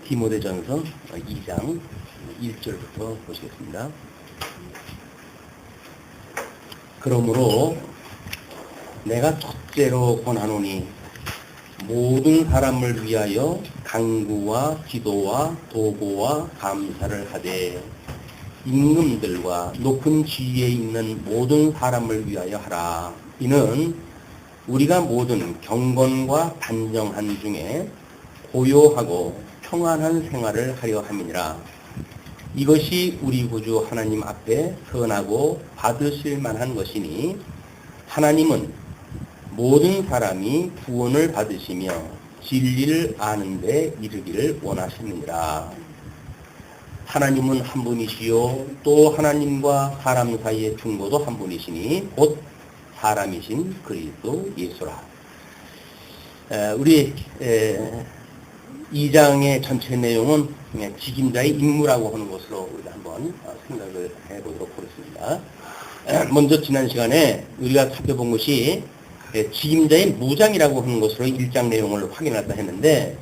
디모데전서 2장 1절부터 보시겠습니다. 그러므로 내가 첫째로 권하노니 모든 사람을 위하여 간구와 기도와 도고와 감사를 하되 임금들과 높은 지위에 있는 모든 사람을 위하여 하라. 이는 우리가 모든 경건과 단정한 중에 고요하고 평안한 생활을 하려 함이니라. 이것이 우리 구주 하나님 앞에 선하고 받으실 만한 것이니 하나님은 모든 사람이 구원을 받으시며 진리를 아는 데 이르기를 원하시느니라. 하나님은 한 분이시요 또 하나님과 사람 사이의 중보도 한 분이시니 곧 사람이신 그리스도 예수라. 우리 2장의 전체 내용은 직임자의 임무라고 하는 것으로 우리가 한번 생각을 해보도록 하겠습니다. 먼저 지난 시간에 우리가 살펴본 것이 직임자의 무장이라고 하는 것으로 1장 내용을 확인했다 했는데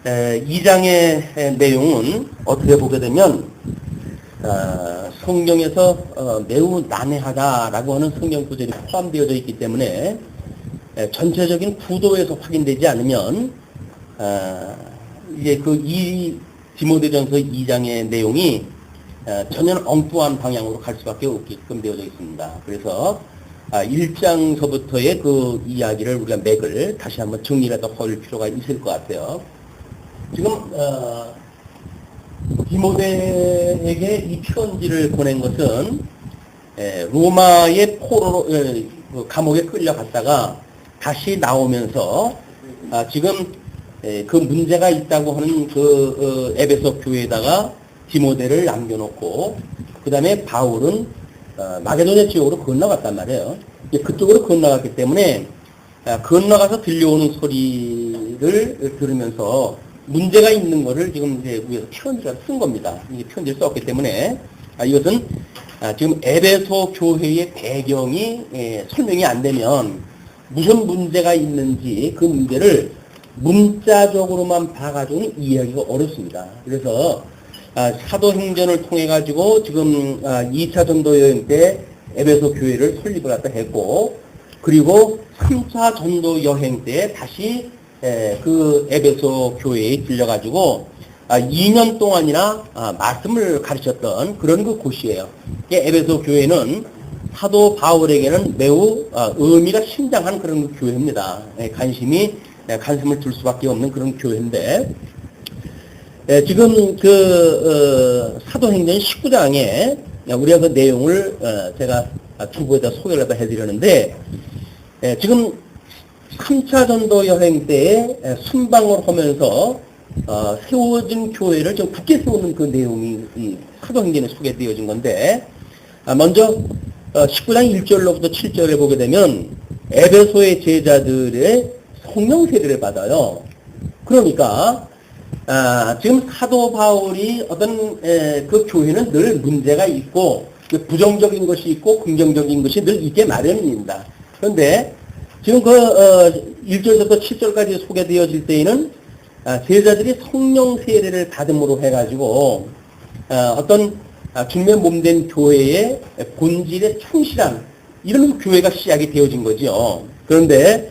2장의 내용은 어떻게 보게 되면 성경에서 매우 난해하다라고 하는 성경 구절이 포함되어져 있기 때문에 전체적인 구도에서 확인되지 않으면 이제 이 디모데전서 2장의 내용이 전혀 엉뚱한 방향으로 갈 수밖에 없게끔 되어져 있습니다. 그래서 1장서부터의 그 이야기를 우리가 맥을 다시 한번 정리라도 할 필요가 있을 것 같아요. 지금 디모데에게 이 편지를 보낸 것은 로마의 포로로 감옥에 끌려갔다가 다시 나오면서 지금 그 문제가 있다고 하는 그 에베소 교회에다가 디모데를 남겨놓고 그 다음에 바울은 마게도냐 지역으로 건너갔단 말이에요. 그쪽으로 건너갔기 때문에 건너가서 들려오는 소리를 들으면서 문제가 있는 거를 지금 이제 위에서 편지를 쓴 겁니다. 이게 편지를 썼기 때문에 이것은 지금 에베소 교회의 배경이 설명이 안 되면 무슨 문제가 있는지 그 문제를 문자적으로만 봐가지고는 이해하기가 어렵습니다. 그래서 사도행전을 통해 가지고 지금 2차 전도 여행 때 에베소 교회를 설립을 갖다 했고 그리고 3차 전도 여행 때 다시 그 에베소 교회에 들려가지고 2년 동안이나 말씀을 가르쳤던 그런 그 곳이에요. 에베소 교회는 사도 바울에게는 매우 의미가 심장한 그런 그 교회입니다. 관심을 둘 수밖에 없는 그런 교회인데 지금 그 사도행전 19장에 우리가 그 내용을 제가 주부에다 소개를 해드렸는데 지금 3차 전도 여행 때에 순방을 하면서 세워진 교회를 좀 굳게 세우는 그 내용이 이 사도행전에 소개되어진 건데 먼저 19장 1절로부터 7절을 보게 되면 에베소의 제자들의 성령 세례를 받아요. 그러니까 지금 사도 바울이 어떤 그 교회는 늘 문제가 있고 부정적인 것이 있고 긍정적인 것이 늘 있게 마련입니다. 그런데 지금 그 1절부터 7절까지 소개되어질 때에는 제자들이 성령 세례를 받음으로 해가지고 어떤 중매 몸된 교회의 본질에 충실한 이런 교회가 시작이 되어진 거죠. 그런데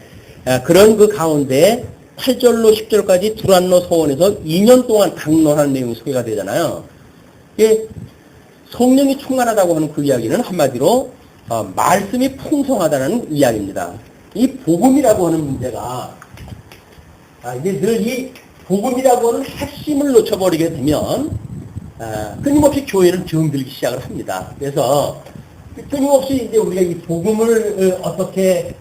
그런 그 가운데 8절로 10절까지 두란노 서원에서 2년 동안 강론하는 내용이 소개가 되잖아요. 이게 성령이 충만하다고 하는 그 이야기는 한마디로 말씀이 풍성하다는 이야기입니다. 이 복음이라고 하는 문제가 이제 늘 이 복음이라고 하는 핵심을 놓쳐버리게 되면 끊임없이 교회를 병들기 시작을 합니다. 그래서 끊임없이 이제 우리가 이 복음을 어떻게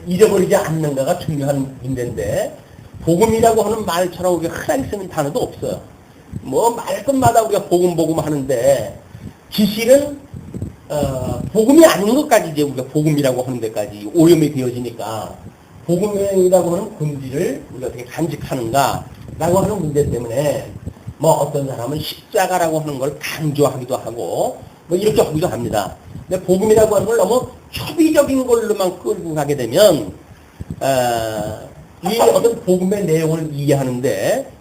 잊어버리지 않는가가 중요한 문제인데 복음이라고 하는 말처럼 우리가 흔하게 쓰는 단어도 없어요. 뭐 말끝마다 우리가 복음 하는데 지식은 복음이 아닌 것까지 이제 우리가 복음이라고 하는 데까지 오염이 되어지니까 복음이라고 하는 본질을 우리가 어떻게 간직하는가라고 하는 문제 때문에 뭐 어떤 사람은 십자가라고 하는 걸 강조하기도 하고 뭐 이렇게 하기도 합니다. 근데 복음이라고 하는 걸 너무 초비적인 걸로만 끌고 가게 되면 이 어떤 복음의 내용을 이해하는데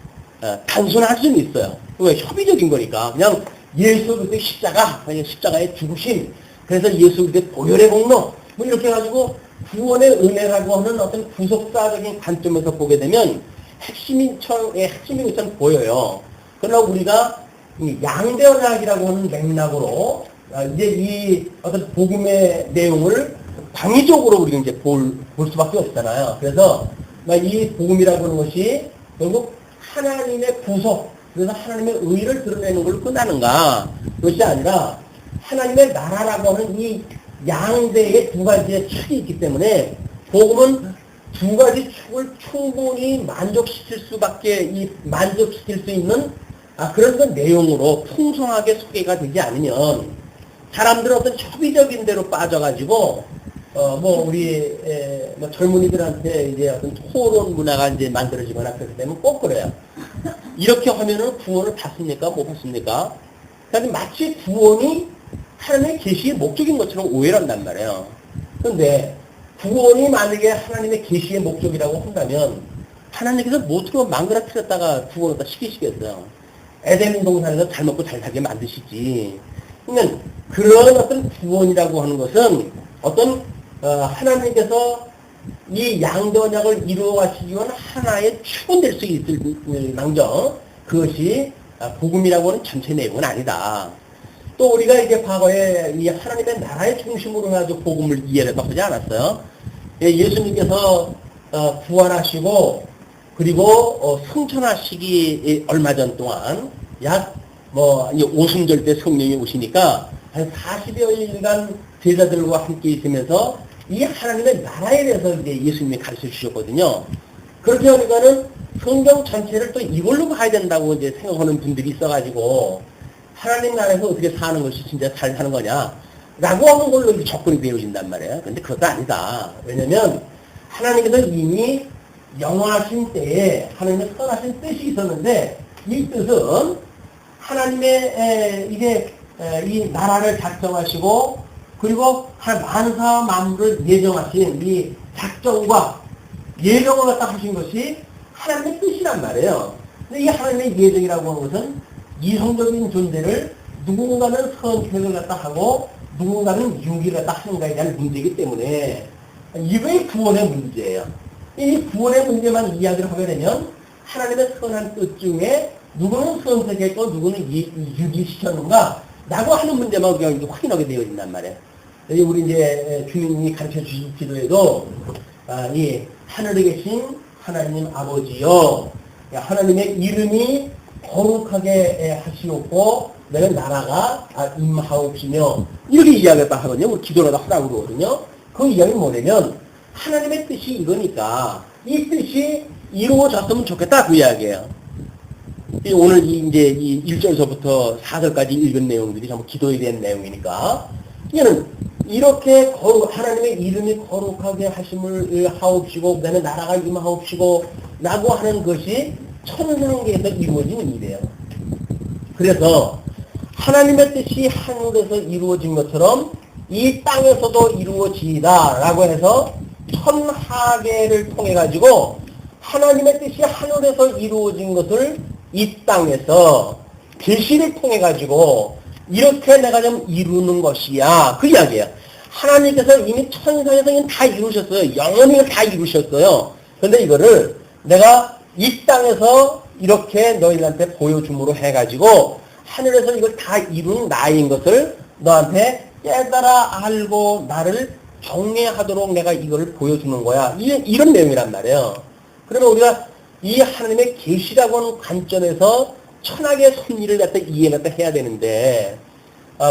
단순할 수는 있어요. 왜? 협의적인 거니까. 그냥 예수 그리스도의 십자가, 그냥 십자가의 죽으심, 그래서 예수 그리스도의 보혈의 공로, 뭐 이렇게 해가지고 구원의 은혜라고 하는 어떤 구속사적인 관점에서 보게 되면 핵심인 것처럼 보여요. 그러나 우리가 양대언약이라고 하는 맥락으로 이제 이 어떤 복음의 내용을 광의적으로 우리가 이제 볼 수밖에 없잖아요. 그래서 이 복음이라고 하는 것이 결국 하나님의 구속, 그래서 하나님의 의를 드러내는 걸로 끝나는가? 그것이 아니라 하나님의 나라라고 하는 이 양대의 두 가지의 축이 있기 때문에 복음은 두 가지 축을 충분히 만족시킬 수 있는 그런 그 내용으로 풍성하게 소개가 되지 않으면 사람들은 어떤 협의적인 대로 빠져가지고 우리 젊은이들한테 이제 어떤 토론 문화가 이제 만들어지거나 그렇게 되면 꼭 그래요. 이렇게 하면은 구원을 받습니까? 못 받습니까? 그러니까 마치 구원이 하나님의 계시의 목적인 것처럼 오해를 한단 말이에요. 그런데 구원이 만약에 하나님의 계시의 목적이라고 한다면 하나님께서 못으로 망그라뜨렸다가 구원을 다 시키시겠어요. 에덴 동산에서 잘 먹고 잘 살게 만드시지. 그러니까 그런 어떤 구원이라고 하는 것은 어떤 하나님께서 이 양도약을 이루어 가시기 위한 하나의 축은 될 수 있을 망정 그것이 복음이라고 하는 전체 내용은 아니다. 또 우리가 이제 과거에 이 하나님의 나라의 중심으로 해가지고 복음을 이해를 하지 않았어요. 예수님께서 부활하시고 그리고 승천하시기 얼마 전 동안 약 오순절 때 성령이 오시니까 한 40여일간 제자들과 함께 있으면서 이 하나님의 나라에 대해서 이제 예수님이 가르쳐 주셨거든요. 그렇게 하니까는 성경 전체를 또 이걸로 봐야 된다고 이제 생각하는 분들이 있어가지고 하나님 나라에서 어떻게 사는 것이 진짜 잘 사는 거냐 라고 하는 걸로 접근이 되어진단 말이에요. 근데 그것도 아니다. 왜냐면 하나님께서 이미 영원하신 때에 하나님의 선하신 뜻이 있었는데 이 뜻은 하나님의 이 나라를 작정하시고 그리고 만사 만물을 예정하신 이 작정과 예정을 갖다 하신 것이 하나님의 뜻이란 말이에요. 근데 이 하나님의 예정이라고 하는 것은 이성적인 존재를 누군가는 선택을 갖다 하고 누군가는 유기를 갖다 하는 것에 대한 문제이기 때문에 이거의 구원의 문제예요. 이 구원의 문제만 이야기를 하게 되면 하나님의 선한 뜻 중에 누구는 선택했고 누구는 유기시켰는가 라고 하는 문제만 그냥 확인하게 되어진단 말이에요. 우리 이제 주님이 가르쳐 주신 기도에도 이 하늘에 계신 하나님 아버지여 하나님의 이름이 거룩하게 하시옵고 내가 나라가 임하옵시며 이렇게 이야기를 딱 하거든요. 우리 기도를 하라고 그러거든요. 그 이야기는 뭐냐면 하나님의 뜻이 이거니까 이 뜻이 이루어졌으면 좋겠다 그 이야기예요. 오늘 이제 이 1절서부터 4절까지 읽은 내용들이 전부 기도에 대한 내용이니까 이거는 이렇게 하나님의 이름이 거룩하게 하심을 하옵시고 그다음에 나라가 임하옵시고 라고 하는 것이 천상계에서 이루어지는 일이에요. 그래서 하나님의 뜻이 하늘에서 이루어진 것처럼 이 땅에서도 이루어지이다 라고 해서 천하계를 통해 가지고 하나님의 뜻이 하늘에서 이루어진 것을 이 땅에서 계시를 통해 가지고 이렇게 내가 좀 이루는 것이야 그 이야기예요. 하나님께서 이미 천상에서 다 이루셨어요. 영원히 다 이루셨어요. 그런데 이거를 내가 이 땅에서 이렇게 너희한테 보여줌으로 해가지고 하늘에서 이걸 다 이룬 나인 것을 너한테 깨달아 알고 나를 경외하도록 내가 이걸 보여주는 거야. 이런 내용이란 말이에요. 그러면 우리가 이 하나님의 계시라고 하는 관점에서 천하의 섭리를 갖다 이해를 갖다 해야 되는데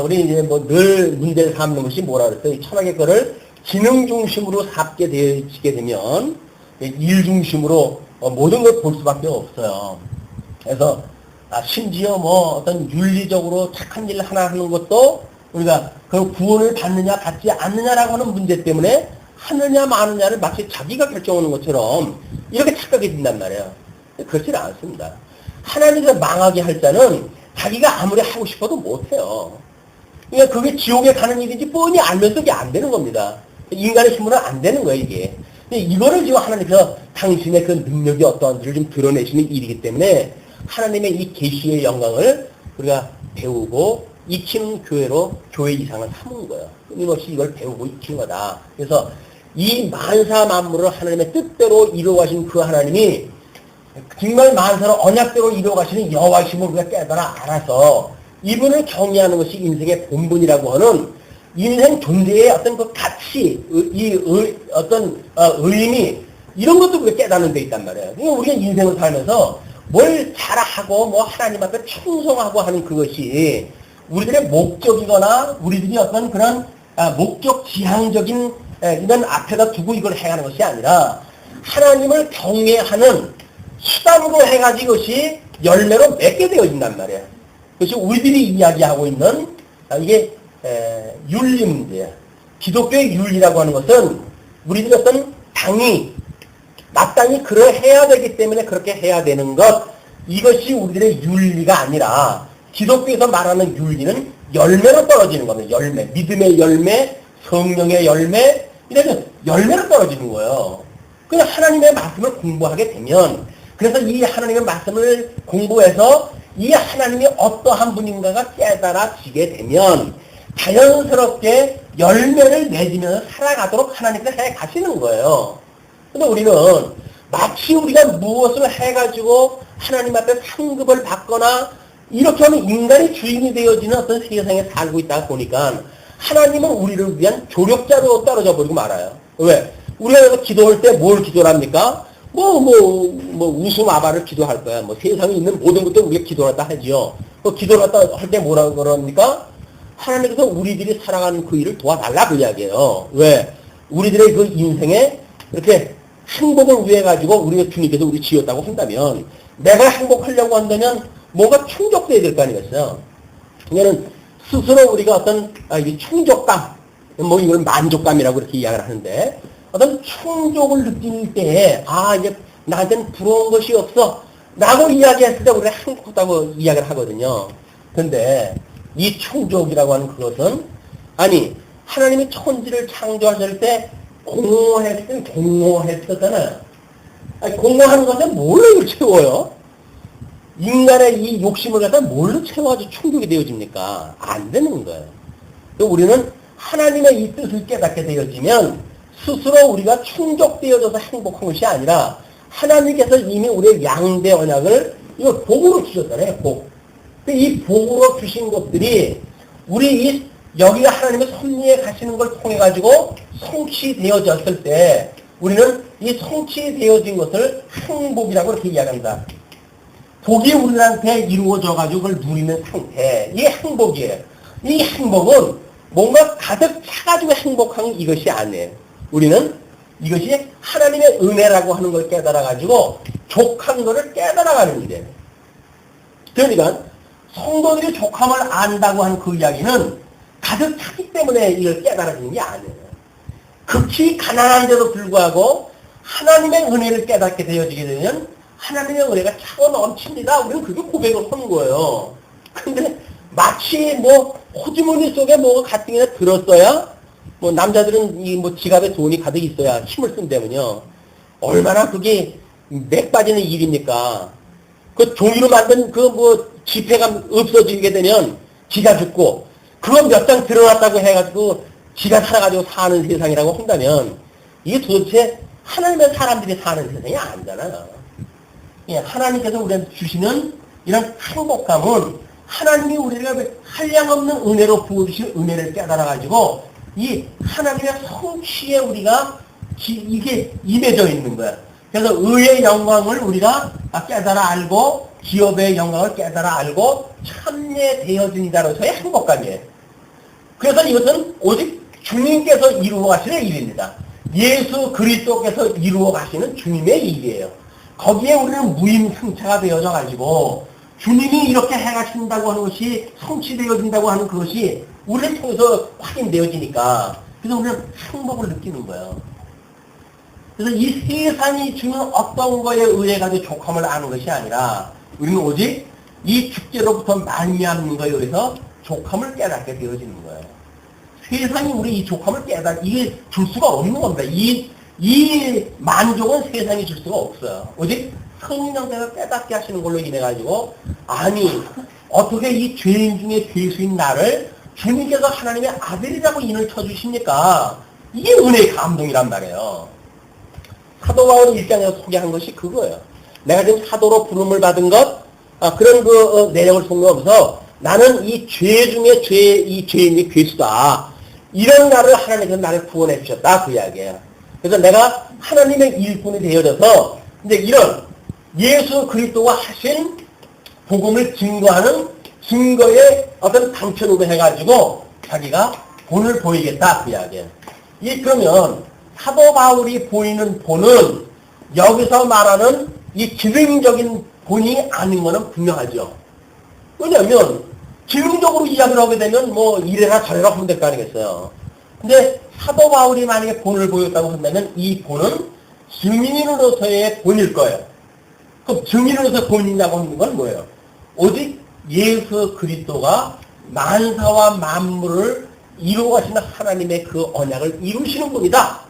우리 이제 늘 문제를 삼는 것이 뭐라 그랬어요? 천하의 거를 기능 중심으로 삼게 되게 되면 일 중심으로 모든 걸 볼 수밖에 없어요. 그래서 심지어 어떤 윤리적으로 착한 일 하나 하는 것도 우리가 그 구원을 받느냐 받지 않느냐라고 하는 문제 때문에 하느냐 마느냐를 마치 자기가 결정하는 것처럼 이렇게 착각이 된단 말이에요. 그렇지는 않습니다. 하나님께서 망하게 할 자는 자기가 아무리 하고 싶어도 못해요. 그러니까 그게 지옥에 가는 일인지 뻔히 알면서 이게 안 되는 겁니다. 인간의 힘으로는 안 되는 거예요, 이게. 이거를 지금 하나님께서 당신의 그 능력이 어떠한지를 좀 드러내시는 일이기 때문에 하나님의 이 계시의 영광을 우리가 배우고 익히는 교회로 교회 이상을 삼은 거예요. 끊임없이 이걸 배우고 익히는 거다. 그래서 이 만사 만물을 하나님의 뜻대로 이루어가신 그 하나님이 정말 만사를 언약대로 이루어가시는 여호와이심을 우리가 깨달아 알아서 이분을 경외하는 것이 인생의 본분이라고 하는 인생 존재의 어떤 그 가치, 어떤 의미 이런 것도 우리가 깨닫는 데 있단 말이에요. 그러니까 우리가 인생을 살면서 뭘 잘하고 뭐 하나님 앞에 충성하고 하는 그것이 우리들의 목적이거나 우리들이 어떤 그런 목적 지향적인 이런 앞에다 두고 이걸 행하는 것이 아니라 하나님을 경외하는 수단으로 해가지고 이것이 열매로 맺게 되어진단 말이에요. 그것이 우리들이 이야기하고 있는 이게 윤리입니다. 기독교의 윤리라고 하는 것은 우리들이 어떤 당이 마땅히 그러해야 되기 때문에 그렇게 해야 되는 것, 이것이 우리들의 윤리가 아니라 기독교에서 말하는 윤리는 열매로 떨어지는 겁니다. 열매, 믿음의 열매, 성령의 열매, 이런 열매로 떨어지는 거예요. 그냥 하나님의 말씀을 공부하게 되면, 그래서 이 하나님의 말씀을 공부해서 이 하나님이 어떠한 분인가가 깨달아지게 되면 자연스럽게 열매를 맺으면서 살아가도록 하나님께서 해 가시는 거예요. 근데 우리는 마치 우리가 무엇을 해가지고 하나님 앞에 상급을 받거나 이렇게 하면 인간이 주인이 되어지는 어떤 세상에 살고 있다 보니까 하나님은 우리를 위한 조력자로 떨어져 버리고 말아요. 왜? 우리가 기도할 때 뭘 기도를 합니까? 웃음 아바를 기도할 거야. 세상에 있는 모든 것들 우리가 기도를 했다 하지요. 기도를 했다 할 때 뭐라고 그럽니까? 하나님께서 우리들이 살아가는 그 일을 도와달라고 이야기해요. 왜? 우리들의 그 인생에 이렇게 행복을 위해 가지고 우리가 주님께서 우리 지었다고 한다면 내가 행복하려고 한다면 뭔가 충족돼야 될 거 아니겠어요? 그러면 스스로 우리가 어떤 충족감, 이걸 만족감이라고 이렇게 이야기를 하는데 어떤 충족을 느낄 때에 이제 나한테는 부러운 것이 없어 라고 이야기했을 때 우리가 행복하다고 이야기를 하거든요. 그런데 이 충족이라고 하는 그것은 하나님이 천지를 창조하실 때 공허했었잖아요. 공허하는 것은 뭘로 채워요? 인간의 이 욕심을 갖다 뭘로 채워가지고 충족이 되어집니까? 안 되는 거예요. 우리는 하나님의 이 뜻을 깨닫게 되어지면 스스로 우리가 충족되어져서 행복한 것이 아니라 하나님께서 이미 우리의 양대 언약을 이거 복으로 주셨잖아요. 복. 이 복으로 주신 것들이 우리 여기가 하나님의 섭리에 가시는 걸 통해 가지고 성취되어졌을 때 우리는 이 성취되어진 것을 행복이라고 이렇게 이야기합니다. 복이 우리한테 이루어져 가지고 그걸 누리는 상태, 이게 행복이에요. 이 행복은 뭔가 가득 차가지고 행복한 이것이 아니에요. 우리는 이것이 하나님의 은혜라고 하는 걸 깨달아 가지고 족한 것을 깨달아가는 일이에요. 그러니까 성도들이 족함을 안다고 하는 그 이야기는 가득 차기 때문에 이걸 깨달아지는 게 아니에요. 극히 가난한데도 불구하고 하나님의 은혜를 깨닫게 되어지게 되면 하나님의 은혜가 차고 넘칩니다. 우리는 그게 고백을 하는 거예요. 근데 마치 호주머니 속에 뭐가 같은 게 들었어야 남자들은 지갑에 돈이 가득 있어야 힘을 쓴다면요. 얼마나 그게 맥 빠지는 일입니까? 그 종이로 만든 지폐가 없어지게 되면 지가 죽고 그거 몇 장 들어놨다고 해가지고 지가 살아가지고 사는 세상이라고 한다면 이게 도대체 하나님의 사람들이 사는 세상이 아니잖아요. 하나님께서 우리한테 주시는 이런 행복감은 하나님이 우리가 한량없는 은혜로 부어주신 은혜를 깨달아가지고 이 하나님의 성취에 우리가 이게 임해져 있는 거야. 그래서 의의 영광을 우리가 깨달아 알고 기업의 영광을 깨달아 알고 참여되어진 자로서의 행복감이에요. 그래서 이것은 오직 주님께서 이루어 가시는 일입니다. 예수 그리스도께서 이루어 가시는 주님의 일이에요. 거기에 우리는 무임승차가 되어져 가지고 주님이 이렇게 해가신다고 하는 것이 성취되어진다고 하는 그것이 우리를 통해서 확인되어지니까 그래서 우리는 행복을 느끼는 거예요. 그래서 이 세상이 주는 어떤 거에 의해 가지고 족함을 아는 것이 아니라 우리는 오직 이 축제로부터 말미암는 거에 의해서 족함을 깨닫게 되어지는 거예요. 세상이 우리 이 족함을 이게 줄 수가 없는 겁니다. 이 이 만족은 세상이 줄 수가 없어요. 오직 성령께서 깨닫게 하시는 걸로 인해가지고, 아니, 어떻게 이 죄인 중에 죄수인 나를 주님께서 하나님의 아들이라고 인을 쳐주십니까? 이게 은혜의 감동이란 말이에요. 사도 바울 1장에서 소개한 것이 그거예요. 내가 지금 사도로 부름을 받은 것, 그런 내용을 소개하면서 나는 이 죄 중에 이 죄인이 괴수다. 이런 나를 하나님께서 나를 구원해 주셨다. 그 이야기예요. 그래서 내가 하나님의 일꾼이 되어져서 이제 이런 예수 그리스도가 하신 복음을 증거하는 증거의 어떤 방편으로 해가지고 자기가 본을 보이겠다. 그 이야기예요. 그러면 사도 바울이 보이는 본은 여기서 말하는 이 기능적인 본이 아닌 것은 분명하죠. 왜냐하면 기능적으로 이야기를 하게 되면 뭐 이래라 저래라 하면 될 거 아니겠어요. 근데 사도 바울이 만약에 본을 보였다고 한다면 이 본은 증인으로서의 본일 거예요. 그럼 증인으로서 본이냐고 하는 건 뭐예요? 오직 예수 그리스도가 만사와 만물을 이루어가시는 하나님의 그 언약을 이루시는 분이다.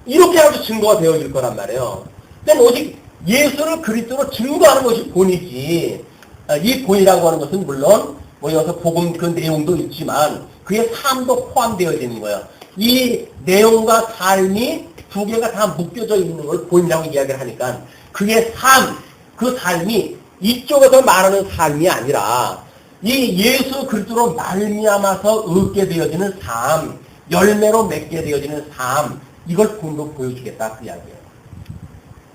이렇게 아주 증거가 되어질 거란 말이에요. 근데 오직 예수를 그리스도로 증거하는 것이 본이지. 이 본이라고 하는 것은 물론 뭐 여기서 복음 그 내용도 있지만 그의 삶도 포함되어지는 거예요. 이 내용과 삶이 두 개가 다 묶여져 있는 걸 본이라고 이야기를 하니까 그의 삶, 그 삶이 이쪽에서 말하는 삶이 아니라 이 예수 그리스도로 말미암아서 얻게 되어지는 삶, 열매로 맺게 되어지는 삶, 이걸 본으로 보여주겠다 그 이야기예요.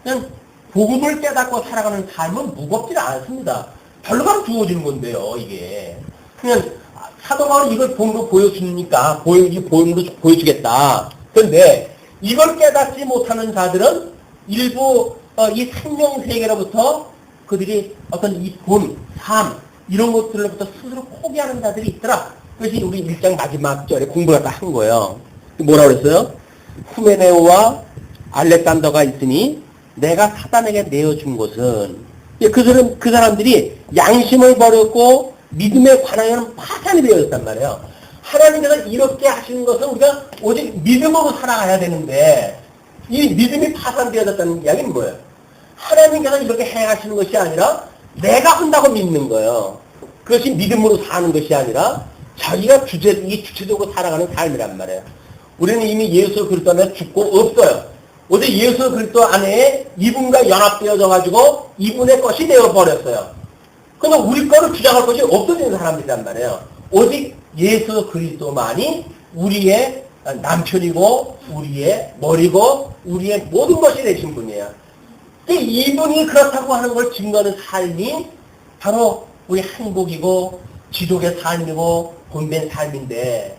그냥 복음을 깨닫고 살아가는 삶은 무겁지 않습니다. 별로가 주어지는 건데요, 이게. 그냥 사도 바울은 이걸 본으로 보여주니까 본으로 보여주겠다. 그런데 이걸 깨닫지 못하는 자들은 일부 이 생명 세계로부터 그들이 어떤 이 본, 삶 이런 것들로부터 스스로 포기하는 자들이 있더라. 그것이 우리 1장 마지막 절에 공부를 다 한 거예요. 뭐라고 그랬어요? 후메네오와 알렉산더가 있으니 내가 사단에게 내어준 것은 그 사람들이 양심을 버렸고 믿음에 관하여는 파산이 되어졌단 말이에요. 하나님께서 이렇게 하시는 것은 우리가 오직 믿음으로 살아가야 되는데 이 믿음이 파산되어졌다는 이야기는 뭐예요? 하나님께서 이렇게 행하시는 것이 아니라 내가 한다고 믿는 거예요. 그것이 믿음으로 사는 것이 아니라 자기가 주체적으로 살아가는 삶이란 말이에요. 우리는 이미 예수 그리스도 안에 죽고 없어요. 오직 예수 그리스도 안에 이분과 연합되어져 가지고 이분의 것이 되어버렸어요. 그러면 우리 거를 주장할 것이 없어지는 사람들이란 말이에요. 오직 예수 그리스도만이 우리의 남편이고 우리의 머리고 우리의 모든 것이 되신 분이에요. 이분이 그렇다고 하는 걸 증거하는 삶이 바로 우리 행복이고 지족의 삶이고 본된 삶인데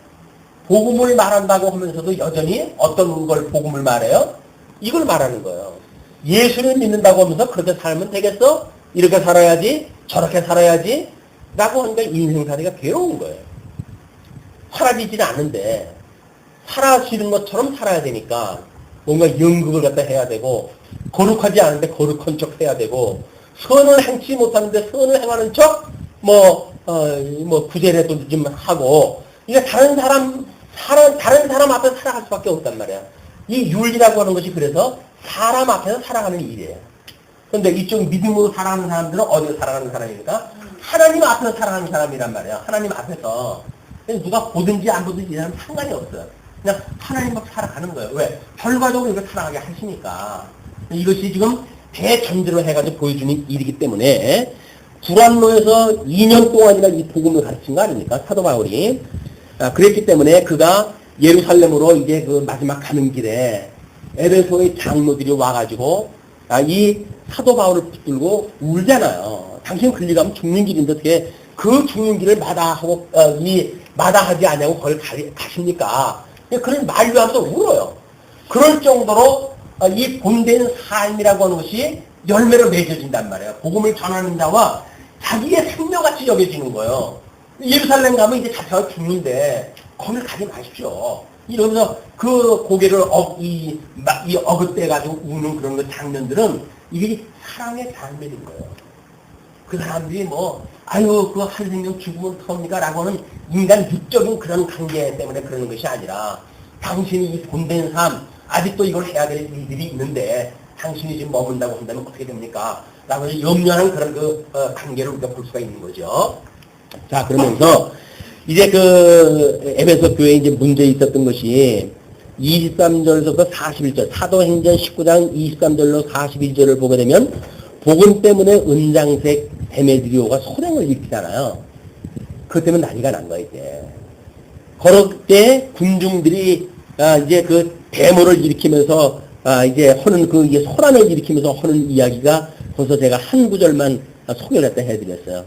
복음을 말한다고 하면서도 여전히 어떤 걸 복음을 말해요? 이걸 말하는 거예요. 예수를 믿는다고 하면서 그렇게 살면 되겠어? 이렇게 살아야지 저렇게 살아야지 라고 하니까 인생살이가 괴로운 거예요. 사라지지는 않은데 사라지는 것처럼 살아야 되니까 뭔가 연극을 갖다 해야 되고 거룩하지 않은데 거룩한 척 해야 되고 선을 행치 못하는데 선을 행하는 척 구제라도 좀 하고 이게 다른 사람 앞에 살아갈 수밖에 없단 말이야. 이 윤리라고 하는 것이 그래서 사람 앞에서 살아가는 일이에요. 그런데 이쪽 믿음으로 살아가는 사람들은 어디서 살아가는 사람입니까? 하나님 앞에서 살아가는 사람이란 말이야. 하나님 앞에서. 누가 보든지 안 보든지 이사람 상관이 없어요. 그냥 하나님 앞에 살아가는 거예요. 왜? 결과적으로 이걸 살아가게 하시니까. 이것이 지금 대전제로 해가지고 보여주는 일이기 때문에 불안로에서 2년 동안이나 이 복음을 가르친 거 아닙니까? 사도 바울이. 그랬기 때문에 그가 예루살렘으로 이제 그 마지막 가는 길에 에베소의 장로들이 와가지고 이 사도 바울을 붙들고 울잖아요. 당신 글리 가면 죽는 길인데 어떻게 그 죽는 길을 마다하지 않냐고 거기 가십니까? 그런 만류하면서 울어요. 그럴 정도로 이 본된 삶이라고 하는 것이 열매로 맺어진단 말이에요. 복음을 전하는 자와 자기의 생명같이 여겨지는 거예요. 예루살렘 가면 이제 자체가 죽는데 거길 가지 마십시오. 이러면서 그 고개를 어긋대가지고 우는 그런 그 장면들은 이게 사랑의 장면인 거예요. 그 사람들이 그 한 생명 죽으면 텁니까? 라고 하는 인간 육적인 그런 관계 때문에 그러는 것이 아니라 당신이 이 본된 삶, 아직도 이걸 해야 될 일들이 있는데 당신이 지금 머문다고 한다면 어떻게 됩니까? 라고 염려하는 그런 관계를 우리가 볼 수가 있는 거죠. 자, 그러면서 이제 에베소 교회에 이제 문제 있었던 것이 23절에서부터 41절, 사도행전 19장 23절로 41절을 보게 되면 복음 때문에 은장색 데메드리오가 소랭을 일으키잖아요. 그것 때문에 난리가 난 거예요, 이제. 그럴 때 군중들이 이제 데모를 일으키면서 이제 하는 이게 소란을 일으키면서 하는 이야기가 거기서 제가 한 구절만 소개를 했다 해드렸어요.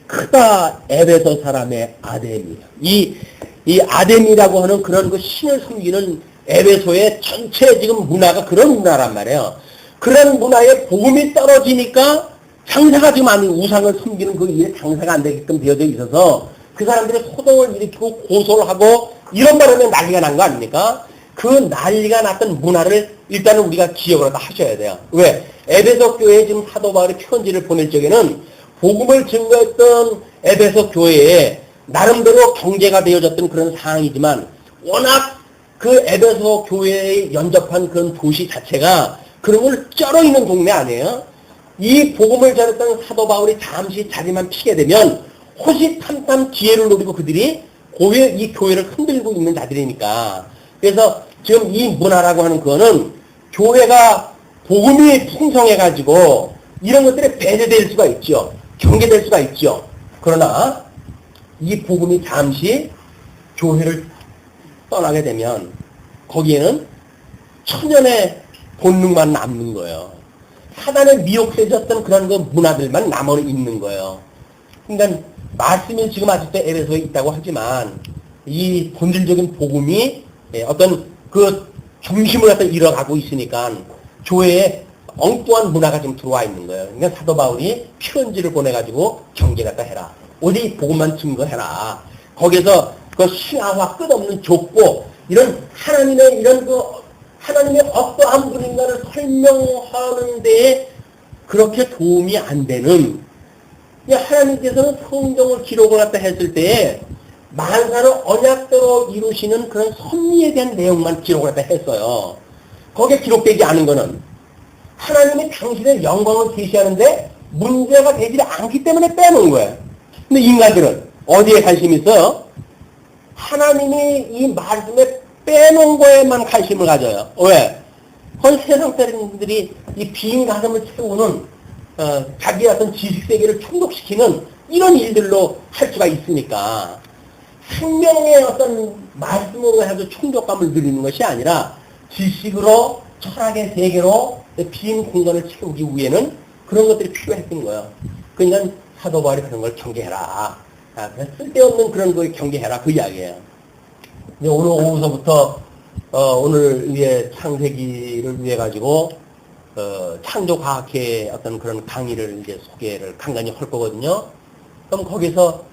크다 에베소 사람의 아데미. 이 아데미라고 하는 그런 신을 섬기는 에베소의 전체 지금 문화가 그런 문화란 말이에요. 그런 문화에 복음이 떨어지니까 장사가 지금 아닌 우상을 섬기는 그 일에 장사가 안 되게끔 되어져 있어서 그 사람들이 소동을 일으키고 고소를 하고 이런 바람에 난리가 난 거 아닙니까? 그 난리가 났던 문화를 일단은 우리가 기억을 하셔야 돼요. 왜? 에베소 교회에 지금 사도 바울이 편지를 보낼 적에는 복음을 증거했던 에베소 교회에 나름대로 경제가 되어졌던 그런 상황이지만 워낙 그 에베소 교회에 연접한 그런 도시 자체가 그런 걸 쩔어 있는 동네 아니에요? 이 복음을 전했던 사도 바울이 잠시 자리만 피게 되면 호시탐탐 기회를 노리고 그들이 이 교회를 흔들고 있는 자들이니까. 그래서 지금 이 문화라고 하는 거는 교회가 복음이 풍성해가지고 이런 것들이 배제될 수가 있죠. 경계될 수가 있죠. 그러나 이 복음이 잠시 교회를 떠나게 되면 거기에는 천연의 본능만 남는 거예요. 사단에 미혹되었던 그런 문화들만 남아 있는 거예요. 그러니까 말씀이 지금 아직도 에베소에 있다고 하지만 이 본질적인 복음이 어떤 중심을 갖다 잃어가고 있으니까 교회에 엉뚱한 문화가 좀 들어와 있는 거예요. 그러니까 사도 바울이 편지를 보내가지고 경계 갖다 해라. 어디 복음만 증거해라. 거기서 신화와 끝없는 족보 이런 하나님의 하나님의 어떠한 분인가를 설명하는 데에 그렇게 도움이 안 되는 하나님께서는 성경을 기록을 갖다 했을 때에 만사를 언약대로 이루시는 그런 섭리에 대한 내용만 기록을 갖다 했어요. 거기에 기록되지 않은 거는 하나님이 당신의 영광을 계시하는데 문제가 되지 않기 때문에 빼놓은 거예요. 근데 인간들은 어디에 관심이 있어요? 하나님이 이 말씀에 빼놓은 거에만 관심을 가져요. 왜? 그 세상 사람들이 이 빈 가슴을 채우는 자기의 어떤 지식세계를 충족시키는 이런 일들로 할 수가 있으니까 생명의 어떤 말씀으로 해서 충족감을 누리는 것이 아니라 지식으로 철학의 세계로 빈 공간을 채우기 위해는 그런 것들이 필요했던 거예요. 그러니까 사도 바울이 그런 걸 경계해라. 쓸데없는 그런 걸 경계해라. 그 이야기예요. 이제 오늘 오후서부터 오늘 위에 창세기를 위해 가지고 창조과학회의 어떤 그런 강의를 이제 소개를 간간히 할 거거든요. 그럼 거기서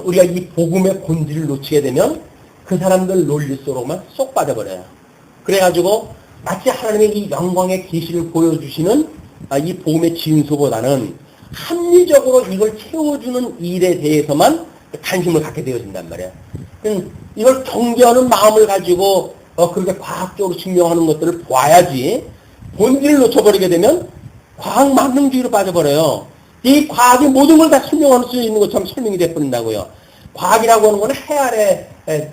우리가 이 복음의 본질을 놓치게 되면 그 사람들 논리 속으로만 쏙 빠져버려요. 그래가지고 마치 하나님의 이 영광의 계시를 보여주시는 이 복음의 진수보다는 합리적으로 이걸 채워주는 일에 대해서만 관심을 갖게 되어진단 말이에요. 이걸 경계하는 마음을 가지고 그렇게 과학적으로 증명하는 것들을 보아야지 본질을 놓쳐버리게 되면 과학 만능주의로 빠져버려요. 이 과학이 모든 걸 다 설명할 수 있는 것처럼 설명이 돼버린다고요. 과학이라고 하는 건 해 아래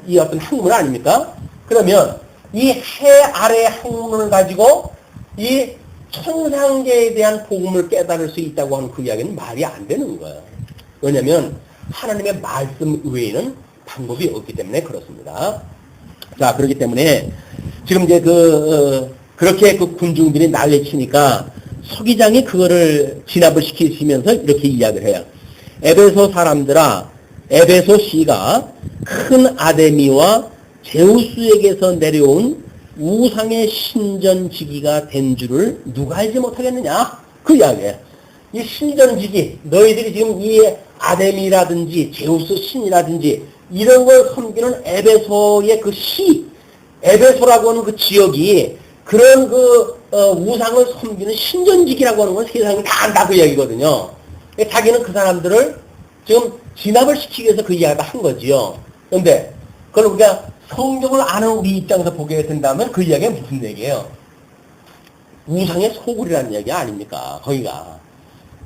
이 어떤 학문 아닙니까? 그러면 이 해 아래의 학문을 가지고 이 천상계에 대한 복음을 깨달을 수 있다고 하는 그 이야기는 말이 안 되는 거예요. 왜냐하면 하나님의 말씀 외에는 방법이 없기 때문에 그렇습니다. 자, 그렇기 때문에 지금 이제 그렇게 군중들이 난리치니까 서기장이 그거를 진압을 시키시면서 이렇게 이야기를 해요. 에베소 사람들아, 에베소 씨가 큰 아데미와 제우스에게서 내려온 우상의 신전지기가 된 줄을 누가 알지 못하겠느냐? 그 이야기예요. 이 신전지기, 너희들이 지금 이 아데미라든지 제우스 신이라든지 이런 걸 섬기는 에베소의 에베소라고 하는 그 지역이 그런 우상을 섬기는 신전지기라고 하는 건 세상이 다 안다 그 이야기거든요. 자기는 그 사람들을 지금 진압을 시키기 위해서 그 이야기를 한 거지요. 그런데 그걸 우리가 성경을 아는 우리 입장에서 보게 된다면 그 이야기가 무슨 얘기예요? 우상의 소굴이라는 이야기 아닙니까? 거기가.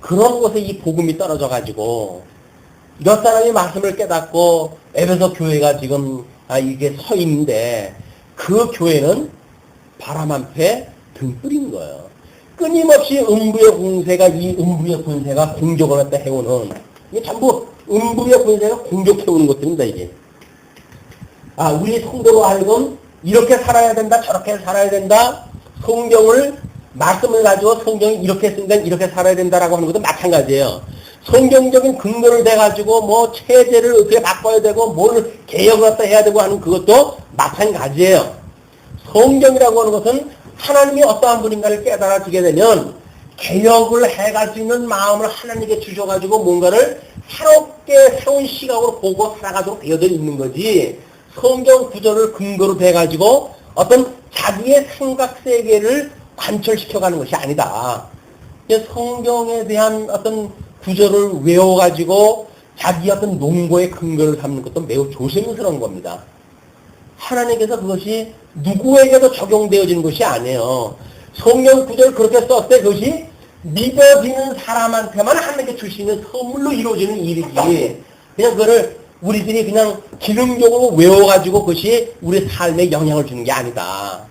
그런 곳에 이 복음이 떨어져가지고 몇 사람이 말씀을 깨닫고 에베소 교회가 지금 이게 서 있는데 그 교회는 바람 한패 등불인 거예요. 끊임없이 음부의 군세가 이 음부의 군세가 공격을 했다 해오는 이게 전부 음부의 군세가 공격해오는 것들입니다. 이게 우리 성도로 하여금 이렇게 살아야 된다 저렇게 살아야 된다 성경을 말씀을 가지고 성경이 이렇게 했으니까 이렇게 살아야 된다라고 하는 것도 마찬가지예요. 성경적인 근거를 대가지고 뭐 체제를 어떻게 바꿔야 되고 뭘 개혁을 갖다 해야 되고 하는 그것도 마찬가지예요. 성경이라고 하는 것은 하나님이 어떠한 분인가를 깨달아지게 되면 개혁을 해갈 수 있는 마음을 하나님께 주셔가지고 뭔가를 새롭게 새로운 시각으로 보고 살아가도록 되어져 있는 거지 성경 구절을 근거로 대가지고 어떤 자기의 생각 세계를 관철시켜가는 것이 아니다. 성경에 대한 어떤 구절을 외워가지고 자기 어떤 논거의 근거를 삼는 것도 매우 조심스러운 겁니다. 하나님께서 그것이 누구에게도 적용되어지는 것이 아니에요. 성경 구절 그렇게 썼을 때 그것이 믿어지는 사람한테만 하나님께 주시는 선물로 이루어지는 일이지. 그냥 그거를 우리들이 그냥 기능적으로 외워가지고 그것이 우리 삶에 영향을 주는 게 아니다.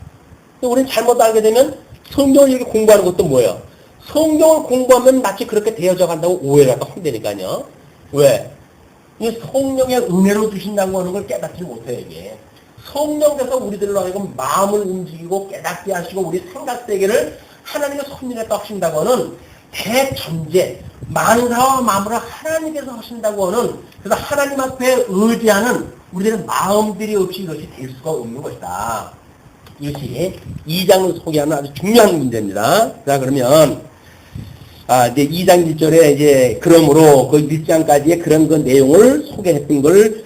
우리는 잘못 알게 되면 성경을 이렇게 공부하는 것도 뭐예요? 성경을 공부하면 마치 그렇게 되어져 간다고 오해를 갖다 혼내니까요. 왜? 이 성령의 은혜로 주신다고 하는 걸 깨닫지 못해요, 이게. 성령께서 우리들로 하여금 마음을 움직이고 깨닫게 하시고 우리 생각 세계를 하나님의 섭리했다 하신다고 하는 대전제, 만사와 마음을 하나님께서 하신다고 하는 그래서 하나님 앞에 의지하는 우리들의 마음들이 없이 이것이 될 수가 없는 것이다. 이것이 2장을 소개하는 아주 중요한 문제입니다. 자, 그러면, 이제 2장 1절에 이제, 그러므로 그 1장까지의 그런 그 내용을 소개했던 걸,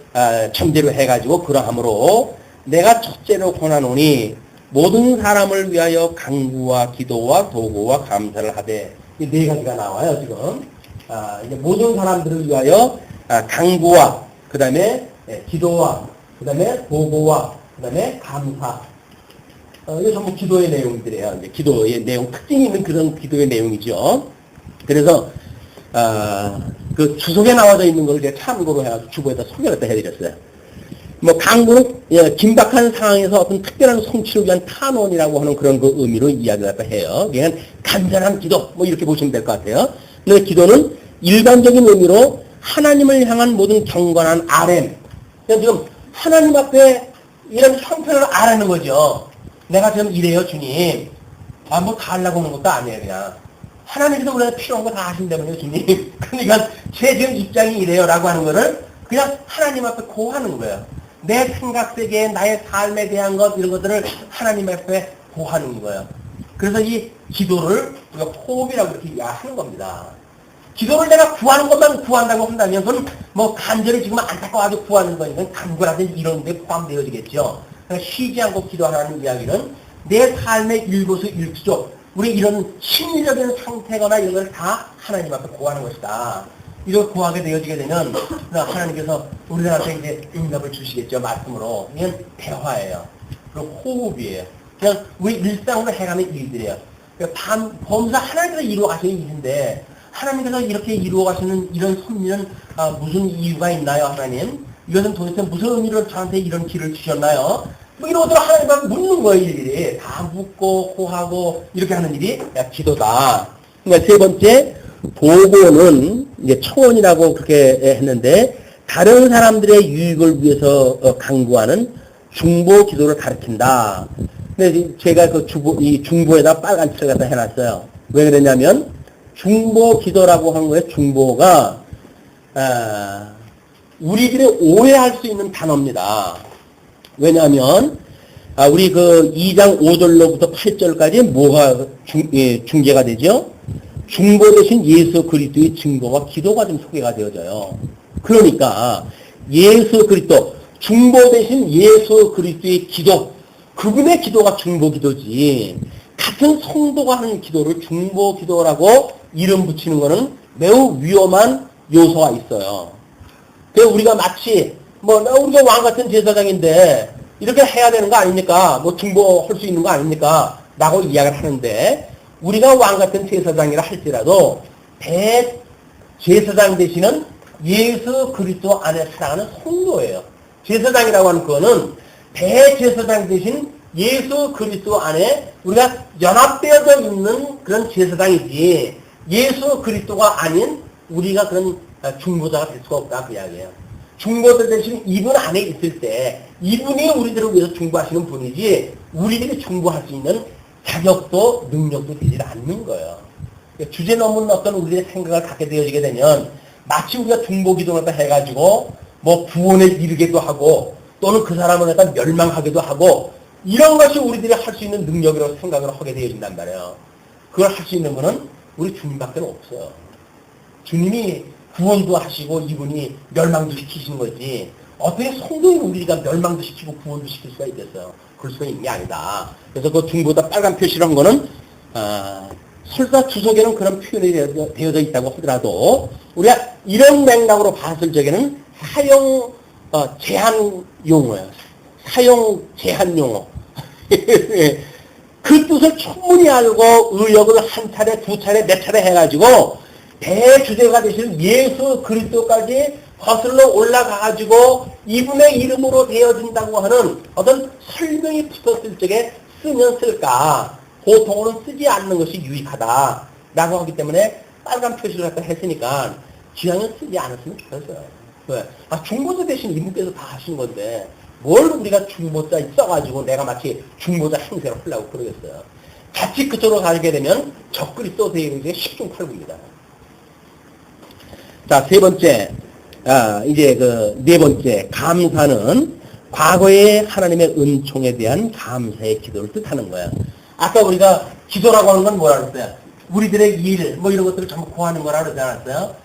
첨제로 해가지고, 그러함으로 내가 첫째로 권하노니 모든 사람을 위하여 간구와 기도와 도구와 감사를 하되, 이 네 가지가 나와요, 지금. 이제 모든 사람들을 위하여, 간구와, 그 다음에 기도와, 그 다음에 도구와, 그 다음에 감사. 이게 전부 기도의 내용들이에요. 이제 기도의 내용, 특징이 있는 그런 기도의 내용이죠. 그래서, 그 주석에 나와져 있는 걸 제가 참고로 해가지고 주보에다 소개를 해드렸어요. 뭐, 강구는, 긴박한 상황에서 어떤 특별한 성취를 위한 탄원이라고 하는 그런 그 의미로 이야기를 해요. 그냥 간절한 기도, 뭐, 이렇게 보시면 될 것 같아요. 근데 기도는 일반적인 의미로 하나님을 향한 모든 경건한 RM. 그냥 지금 하나님 앞에 이런 형편을 아라는 거죠. 내가 지금 이래요, 주님. 뭐 다 하려고 하는 것도 아니에요, 그냥. 하나님께서 우리가 필요한 거 다 하신다면요, 주님. 그러니까 제 지금 입장이 이래요, 라고 하는 거를 그냥 하나님 앞에 고하는 거예요. 내 생각 세계에 나의 삶에 대한 것, 이런 것들을 하나님 앞에 고하는 거예요. 그래서 이 기도를 우리가 호흡이라고 이렇게 하는 겁니다. 기도를 내가 구하는 것만 구한다고 한다면, 그건 뭐 간절히 지금 안타까워가지고 구하는 거니까 간구라든지 이런 데 포함되어지겠죠. 쉬지 않고 기도하라는 이야기는 내 삶의 일거수일투족, 우리 이런 심리적인 상태거나 이런 걸 다 하나님 앞에 구하는 것이다. 이걸 구하게 되어지게 되면 하나님께서 우리들한테 이제 응답을 주시겠죠. 말씀으로. 이건 대화예요. 그리고 호흡이에요. 그냥 우리 일상으로 해가는 일들이에요. 범사 하나님께서 이루어 가시는 일인데 하나님께서 이렇게 이루어 가시는 이런 섭리는 무슨 이유가 있나요, 하나님? 이것은 도대체 무슨 의미로 저한테 이런 길을 주셨나요? 뭐 이런 것들을 하나님 앞에 묻는 거예요, 일일이. 다 묻고, 고하고, 이렇게 하는 일이 기도다. 그러니까 세 번째, 보고는 이제 청원이라고 그렇게 했는데, 다른 사람들의 유익을 위해서 강구하는 중보 기도를 가르친다. 근데 제가 그 이 중보에다 빨간 칠을 갖다 해놨어요. 왜 그랬냐면, 중보 기도라고 한 거에 중보가, 우리들이 오해할 수 있는 단어입니다. 왜냐하면 우리 그 2장 5절로부터 8절까지 뭐가 중개가 되죠? 중보 대신 예수 그리스도의 증거와 기도가 좀 소개가 되어져요. 그러니까 예수 그리스도, 중보 대신 예수 그리스도의 기도, 그분의 기도가 중보 기도지. 같은 성도가 하는 기도를 중보 기도라고 이름 붙이는 것은 매우 위험한 요소가 있어요. 그래서 우리가 마치 우리가 왕 같은 제사장인데 이렇게 해야 되는 거 아닙니까? 뭐 중보할 수 있는 거 아닙니까? 라고 이야기를 하는데 우리가 왕 같은 제사장이라 할지라도 제사장 되시는 예수 그리스도 안에 살아가는 성도예요. 제사장이라고 하는 그거는 대제사장 되신 예수 그리스도 안에 우리가 연합되어져 있는 그런 제사장이지 예수 그리스도가 아닌 우리가 그런 중보자가 될 수가 없다 그 이야기예요. 중보자 대신 이분 안에 있을 때 이분이 우리들을 위해서 중보하시는 분이지 우리들이 중보할 수 있는 자격도 능력도 되지 않는 거예요. 주제 넘은 어떤 우리의 생각을 갖게 되어지게 되면 마치 우리가 중보기도를 갖다 해가지고 뭐 구원에 이르게도 하고 또는 그 사람을 갖다 멸망하기도 하고 이런 것이 우리들이 할 수 있는 능력이라고 생각을 하게 되어진단 말이에요. 그걸 할 수 있는 분은 우리 주님밖에 없어요. 주님이 구원도 하시고 이분이 멸망도 시키시는 거지 어떻게 성도인 우리가 멸망도 시키고 구원도 시킬 수가 있겠어요. 그럴 수가 있는 게 아니다. 그래서 그 중보다 빨간 표시를 한 거는 설사 주석에는 그런 표현이 되어져 있다고 하더라도 우리가 이런 맥락으로 봤을 적에는 사용 제한 용어예요. 사용 제한 용어. 그 뜻을 충분히 알고 의역을 한 차례, 두 차례, 네 차례 해가지고 대주제가 되실 예수 그리스도까지 거슬러 올라가가지고 이분의 이름으로 되어진다고 하는 어떤 설명이 붙었을 적에 쓰면 쓸까. 보통으로는 쓰지 않는 것이 유익하다라고 하기 때문에 빨간 표시를 갖다 했으니까 지향은 쓰지 않았으면 좋겠어요. 왜? 중보자 대신 이분께서 다 하신 건데 뭘 우리가 중보자 써가지고 내가 마치 중보자 행세를 하려고 그러겠어요. 같이 그쪽으로 가게 되면 적그리스도 되는 게 10중 8구입니다. 자, 세 번째, 이제 네 번째, 감사는 과거의 하나님의 은총에 대한 감사의 기도를 뜻하는 거예요. 아까 우리가 기도라고 하는 건 뭐라 그랬어요? 우리들의 일, 뭐 이런 것들을 전부 구하는 거라 그러지 않았어요?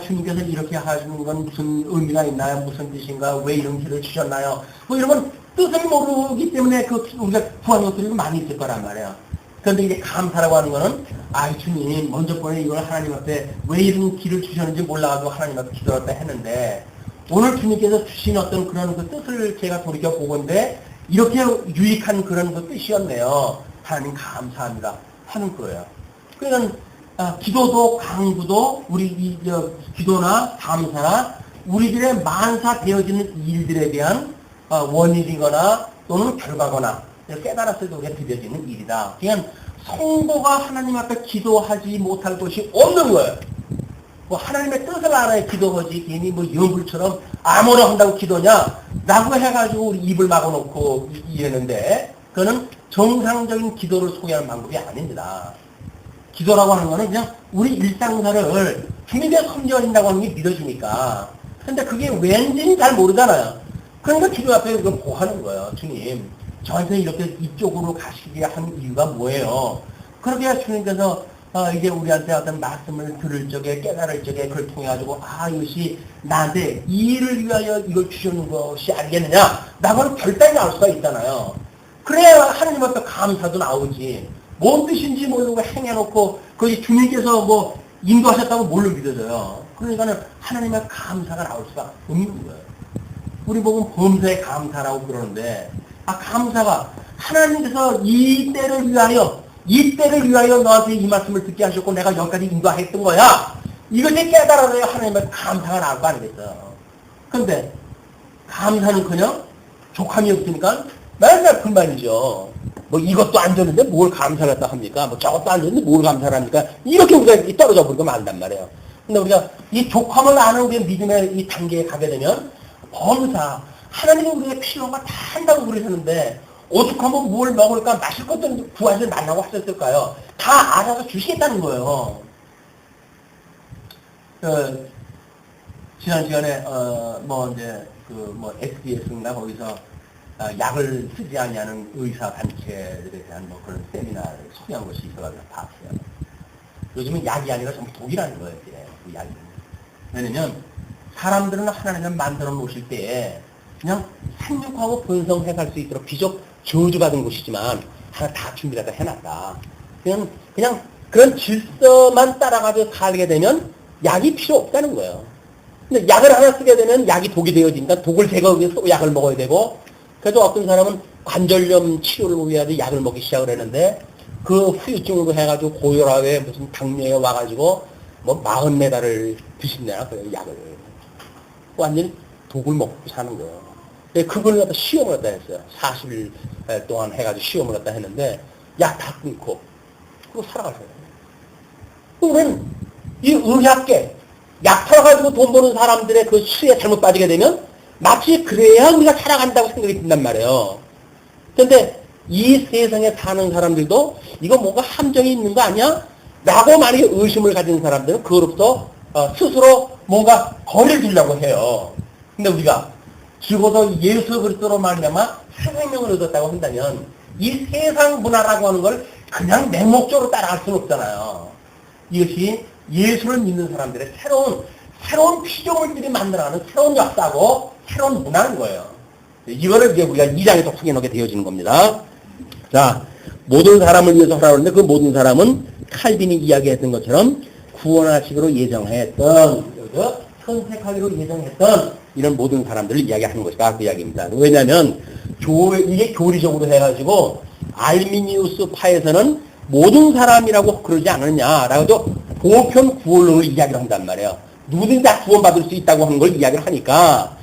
주님께서 이렇게 하시는 건 무슨 의미가 있나요? 무슨 뜻인가? 왜 이런 길을 주셨나요? 뭐 이런 건 뜻을 모르기 때문에 우리가 구하는 것들이 많이 있을 거란 말이에요. 그런데 이제 감사라고 하는 거는, 주님이 먼저 보내 이걸 하나님 앞에 왜 이런 길을 주셨는지 몰라가지고 하나님 앞에 기도했다 했는데, 오늘 주님께서 주신 어떤 그런 그 뜻을 제가 돌이켜보건데, 이렇게 유익한 그런 그 뜻이었네요. 하나님 감사합니다. 하는 거예요. 그러니까, 기도도 강구도 우리 기도나 감사나 우리들의 만사되어지는 일들에 대한 원인이거나 또는 결과거나 깨달았을 때 우리가 드려지는 일이다. 그냥 성도가 하나님 앞에 기도하지 못할 것이 없는 거예요. 뭐 하나님의 뜻을 알아야 기도하지 괜히 뭐 영불처럼 아무나 한다고 기도냐 라고 해가지고 우리 입을 막아놓고 이랬는데 그거는 정상적인 기도를 소개하는 방법이 아닙니다. 기도라고 하는 거는 그냥 우리 일상사를 주님의 섬겨진다고 하는 게 믿어주니까. 근데 그게 왠지는 잘 모르잖아요. 그러니까 기도 앞에 그걸 보하는 거예요. 주님, 저한테 이렇게 이쪽으로 가시게 한 이유가 뭐예요? 그렇게 주님께서 이제 우리한테 어떤 말씀을 들을 적에 깨달을 적에 그걸 통해가지고 이것이 나한테 이 일을 위하여 이걸 주시는 것이 아니겠느냐? 라고는 결단이 나올 수가 있잖아요. 그래야 하나님 앞에 감사도 나오지. 뭔 뜻인지 모르고 행해놓고 거기 주님께서 뭐 인도하셨다고 뭘로 믿어져요. 그러니까는 하나님의 감사가 나올 수가 없는 거예요. 우리 보면 범사에 감사라고 그러는데 감사가 하나님께서 이 때를 위하여 너한테 이 말씀을 듣게 하셨고 내가 여기까지 인도했던 거야. 이것을 깨달아야 하나님의 감사가 나올 거 아니겠어요. 그런데 감사는커녕 족함이 없으니까 맨날 불만이죠. 뭐 이것도 안 줬는데 뭘 감사를 했다 합니까? 뭐 저것도 안 줬는데 뭘 감사를 합니까? 이렇게 우리가 떨어져 버리면 안 된단 말이에요. 근데 우리가 이 족함을 아는 우리의 믿음의 이 단계에 가게 되면 범사, 하나님이 우리의 필요가 다 한다고 그러셨는데 오죽하면 뭘 먹을까 마실 것도 구하지 말라고 하셨을까요? 다 알아서 주시겠다는 거예요. 지난 시간에 SBS인가 거기서 약을 쓰지 않냐는 의사 단체들에 대한 뭐 그런 세미나를 소개한 것이 있어가지고 봤어요. 요즘은 약이 아니라 전부 독이라는 거예요, 그 약이. 왜냐면 사람들은 하나님을 만들어 놓으실 때에 그냥 생육하고 번성해 갈 수 있도록 비록 저주받은 곳이지만 하나 다 준비를 다 해놨다. 그냥 그런 질서만 따라가지고 살게 되면 약이 필요 없다는 거예요. 근데 약을 하나 쓰게 되면 약이 독이 되어진다. 독을 제거하기 위해서 약을 먹어야 되고 그래도 어떤 사람은 관절염 치료를 위해서 약을 먹기 시작을 했는데 그 후유증으로 해가지고 고혈압에 무슨 당뇨에 와가지고 뭐 40메달을 드신다나 그래요, 약을. 완전히 독을 먹고 사는 거예요. 그걸 갖다 시험을 갖다 했어요. 40일 동안 해가지고 시험을 갖다 했는데 약 다 끊고 그리고 살아가셔요. 우리는 이 의학계 약 팔아가지고 돈 버는 사람들의 그 수에 잘못 빠지게 되면 마치 그래야 우리가 살아간다고 생각이 든단 말이에요. 그런데 이 세상에 사는 사람들도 이거 뭔가 함정이 있는 거 아니야? 라고 만약에 의심을 가진 사람들은 그로부터 스스로 뭔가 거리를 두려고 해요. 근데 우리가 죽어서 예수 그리스도로 말미암아 생명을 얻었다고 한다면 이 세상 문화라고 하는 걸 그냥 맹목적으로 따라갈 수는 없잖아요. 이것이 예수를 믿는 사람들의 새로운 피조물들이 만들어가는 새로운 역사고 새로운 문화인 거예요. 이거를 이제 우리가 2장에서 확인하게 되어지는 겁니다. 자, 모든 사람을 위해서 하라고 하는데 그 모든 사람은 칼빈이 이야기했던 것처럼 구원하시기로 예정했던, 선택하기로 예정했던 이런 모든 사람들을 이야기하는 것이다. 그 이야기입니다. 왜냐하면 이게 교리적으로 해가지고 알미니우스 파에서는 모든 사람이라고 그러지 않느냐라고 보편 구원론을 이야기를 한단 말이에요. 누구든지 다 구원받을 수 있다고 하는 걸 이야기를 하니까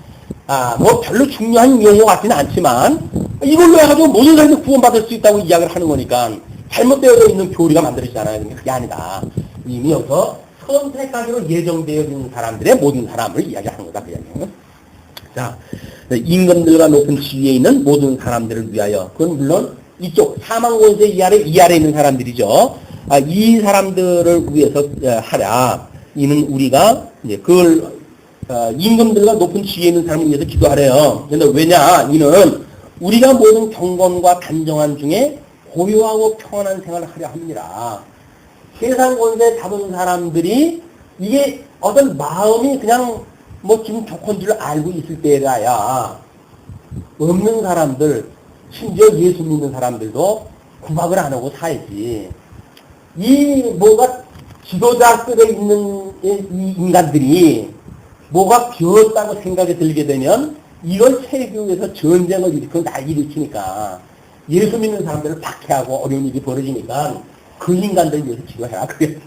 뭐 별로 중요한 용어 같지는 않지만 이걸로 해가지고 모든 사람이 구원받을 수 있다고 이야기를 하는 거니까 잘못되어져 있는 교리가 만들어지잖아요. 그게 아니다. 이미 여기서 선택하기로 예정되어 있는 사람들의 모든 사람을 이야기하는 거다. 그 이야기는. 자, 임금들과 높은 지위에 있는 모든 사람들을 위하여. 그건 물론 이쪽 사망권세 이 아래 있는 사람들이죠. 이 사람들을 위해서 하랴. 이는 우리가 이제 그걸 임금들과 높은 지위에 있는 사람을 위해서 기도하래요. 그런데 왜냐? 이는 우리가 모든 경건과 단정한 중에 고요하고 평안한 생활을 하려 합니다. 세상 권세 잡은 사람들이 이게 어떤 마음이 그냥 뭐 지금 좋은 줄 알고 있을 때라야 없는 사람들, 심지어 예수 믿는 사람들도 구박을 안 하고 살지. 이 뭐가 지도자급에 있는 이 인간들이 뭐가 비었다고 생각이 들게 되면 이걸 세계에서 전쟁을 일으키고 난리를 치니까 예수 믿는 사람들을 박해하고 어려운 일이 벌어지니까 그 인간들을 위해서 기도해라. 그게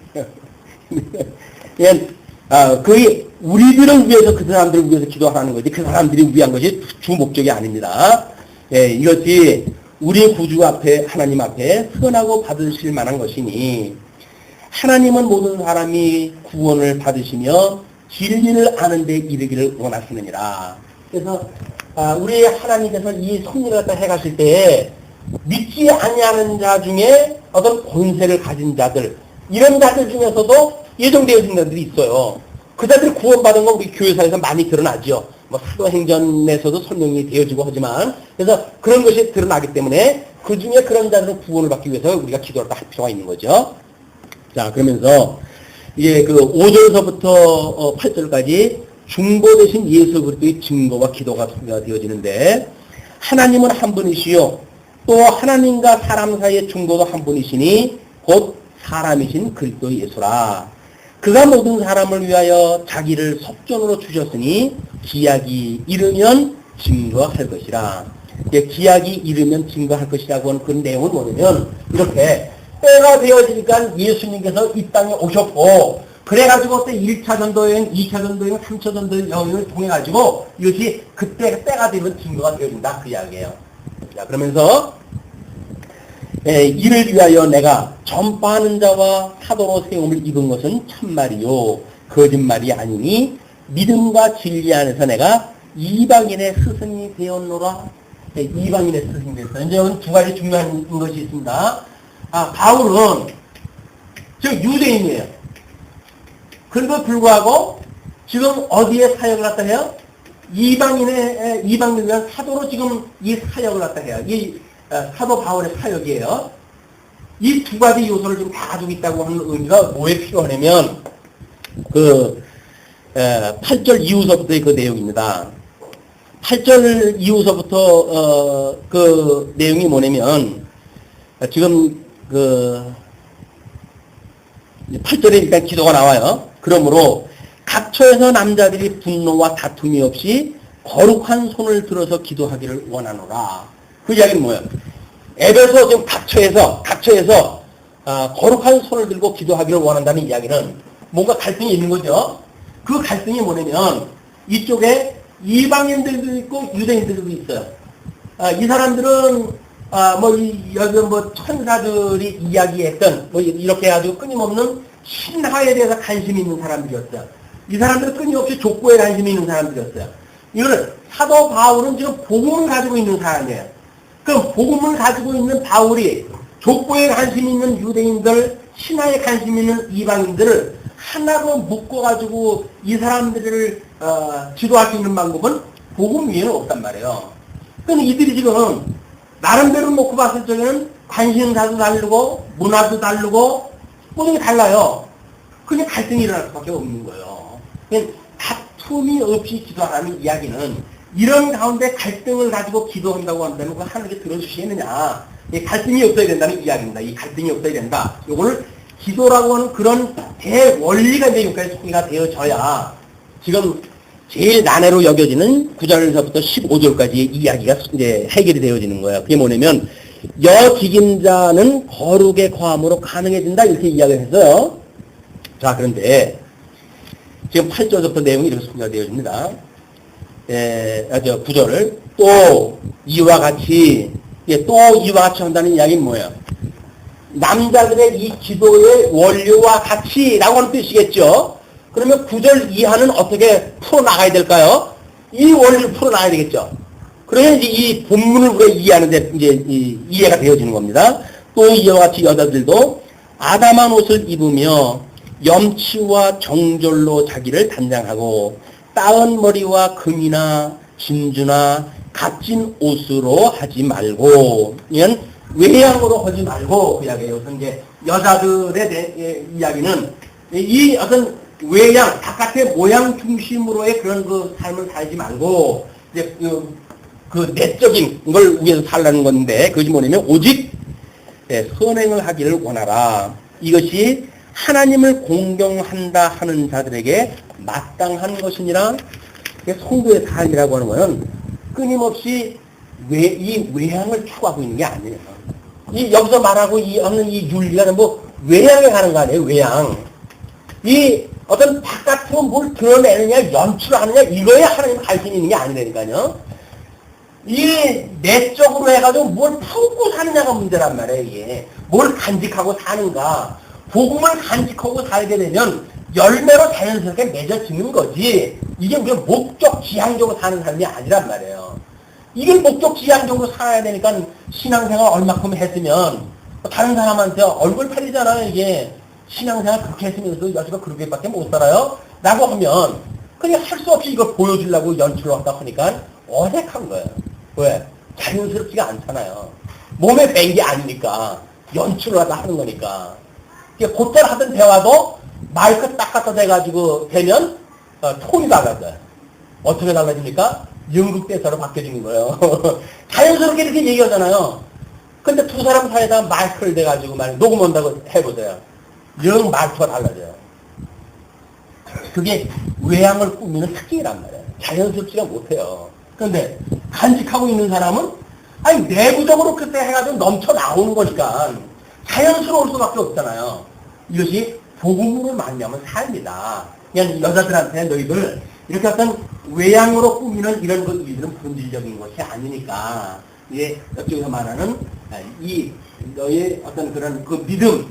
그게 우리들을 위해서 그 사람들을 위해서 기도하는 거지 그 사람들이 위한 것이 주 목적이 아닙니다. 예, 이것이 우리 구주 앞에 하나님 앞에 선하고 받으실 만한 것이니 하나님은 모든 사람이 구원을 받으시며 진리를 아는 데 이르기를 원하시느니라. 그래서 우리 하나님께서 이 섭리를 갖다 해가실 때에 믿지 아니하는 자 중에 어떤 권세를 가진 자들 이런 자들 중에서도 예정되어진 자들이 있어요. 그 자들이 구원받은 건 우리 교회사에서 많이 드러나죠. 뭐 사도행전에서도 설명이 되어지고 하지만 그래서 그런 것이 드러나기 때문에 그 중에 그런 자들은 구원을 받기 위해서 우리가 기도를 할 필요가 있는 거죠. 자, 그러면서 이게 그 5절서부터 8절까지 중보 대신 예수 그리스도의 증거와 기도가 되어지는데 하나님은 한 분이시요 또 하나님과 사람 사이의 중보도 한 분이시니 곧 사람이신 그리스도 예수라. 그가 모든 사람을 위하여 자기를 속전으로 주셨으니 기약이 이르면 증거할 것이라. 기약이 이르면 증거할 것이라고 하는 그 내용은 뭐냐면 이렇게 때가 되어지니까 예수님께서 이 땅에 오셨고 그래가지고 또 1차 전도여행, 2차 전도여행, 3차 전도여행을 통해가지고 이것이 그때 때가 되면 증거가 되어진다 그 이야기예요. 자, 그러면서 이를 위하여 내가 전파하는 자와 사도로 세움을 입은 것은 참말이요 거짓말이 아니니 믿음과 진리 안에서 내가 이방인의 스승이 되었노라. 이방인의 스승이 되었어. 이제 여기 두 가지 중요한 것이 있습니다. 바울은 즉 유대인이에요. 그런데 불구하고 지금 어디에 사역을 갖다 해요? 이방인을 위한 사도로 지금 이 사역을 갖다 해요. 이 사도 바울의 사역이에요. 이 두 가지 요소를 지금 다 가지고 있다고 하는 의미가 뭐에 필요하냐면 그 8절 이후서부터의 그 내용입니다. 8절 이후서부터 그 내용이 뭐냐면 지금 그 8절에 일단 기도가 나와요. 그러므로 각처에서 남자들이 분노와 다툼이 없이 거룩한 손을 들어서 기도하기를 원하노라. 그 이야기는 뭐예요? 에베소 지금 각처에서 거룩한 손을 들고 기도하기를 원한다는 이야기는 뭔가 갈등이 있는 거죠. 그 갈등이 뭐냐면 이쪽에 이방인들도 있고 유대인들도 있어요. 이 사람들은 여기 천사들이 이야기했던 이렇게 해가지고 끊임없는 신화에 대해서 관심이 있는 사람들이었어요. 이 사람들은 끊임없이 족보에 관심이 있는 사람들이었어요. 이거는 사도 바울은 지금 복음을 가지고 있는 사람이에요. 그럼 복음을 가지고 있는 바울이 족보에 관심 있는 유대인들, 신화에 관심 있는 이방인들을 하나로 묶어가지고 이 사람들을 지도할 수 있는 방법은 복음 위에는 없단 말이에요. 그런데 이들이 지금 나름대로 놓고 봤을 적에는 관심사도 다르고 문화도 다르고 모든 게 달라요. 그냥 갈등이 일어날 수밖에 없는 거예요. 다툼이 없이 기도하라는 이야기는 이런 가운데 갈등을 가지고 기도한다고 한다면 그거 하나님께 들어주시겠느냐. 갈등이 없어야 된다는 이야기입니다. 이 갈등이 없어야 된다. 이거를 기도라고 하는 그런 대원리가 이제 여기까지 소개가 되어져야 지금 제일 난해로 여겨지는 9절에서부터 15절까지의 이야기가 이제 해결이 되어지는 거예요. 그게 뭐냐면 여직임자는 거룩의 거함으로 가능해진다 이렇게 이야기를 했어요. 자, 그런데 지금 8절부터 내용이 이렇게 소개가 되어집니다. 9절을 또 이와 같이 한다는 이야기는 뭐예요? 남자들의 이 기도의 원료와 같이라고 하는 뜻이겠죠. 그러면 9절 이하는 어떻게 풀어나가야 될까요? 이 원리를 풀어나가야 되겠죠. 그래야 이제 이 본문을 우리가 이해하는데 이제 이해가 되어지는 겁니다. 또 이와 같이 여자들도 아담한 옷을 입으며 염치와 정절로 자기를 단장하고 따은 머리와 금이나 진주나 값진 옷으로 하지 말고, 이건 외양으로 하지 말고 그 이야기예요. 그래서 이제 여자들에 대한 이야기는 이 어떤 외양, 바깥의 모양 중심으로의 그런 그 삶을 살지 말고 이제 그 내적인 걸 위해서 살라는 건데, 그것이 뭐냐면 오직 선행을 하기를 원하라. 이것이 하나님을 공경한다 하는 자들에게 마땅한 것이니라. 성도의 삶이라고 하는 것은 끊임없이 이 외양을 추구하고 있는 게 아니에요. 이 여기서 말하고 하는 이 윤리가 뭐 외양에 가는 거 아니에요. 외양. 이 어떤 바깥으로 뭘 드러내느냐, 연출하느냐, 이거에 하나님 관심이 있는 게 아니라니까요. 이 내적으로 해가지고 뭘 품고 사느냐가 문제란 말이에요. 이게 뭘 간직하고 사는가. 복음을 간직하고 살게 되면 열매로 자연스럽게 맺어지는 거지. 이게 우리가 목적 지향적으로 사는 삶이 아니란 말이에요. 이걸 목적 지향적으로 살아야 되니까 신앙생활 얼마큼 했으면 다른 사람한테 얼굴 팔리잖아요. 이게 신앙생활 그렇게 했으면서 여자가 그렇게밖에 못 살아요? 라고 하면 그냥 할 수 없이 이걸 보여주려고 연출을 하다 보니까 어색한 거예요. 왜? 자연스럽지가 않잖아요. 몸에 뺀 게 아니니까 연출을 하다 하는 거니까. 곧잘 하던 대화도 마이크 딱 갖다 대가지고 되면 톤이 달라져요. 어떻게 달라집니까? 연극대사로 바뀌어지는 거예요. 자연스럽게 이렇게 얘기하잖아요. 근데 두 사람 사이에다 마이크를 대가지고 녹음한다고 해보세요. 영 말투가 달라져요. 그게 외양을 꾸미는 특징이란 말이에요. 자연스럽지가 못해요. 그런데 간직하고 있는 사람은 내부적으로 그때 해가지고 넘쳐 나오는 거니까 자연스러울 수밖에 없잖아요. 이것이 복음으로 만나면 삶이다. 그냥 여자들한테 너희들 이렇게 어떤 외양으로 꾸미는 이런 것들은 본질적인 것이 아니니까, 이게 이쪽에서 말하는 이 너의 어떤 그런 그 믿음,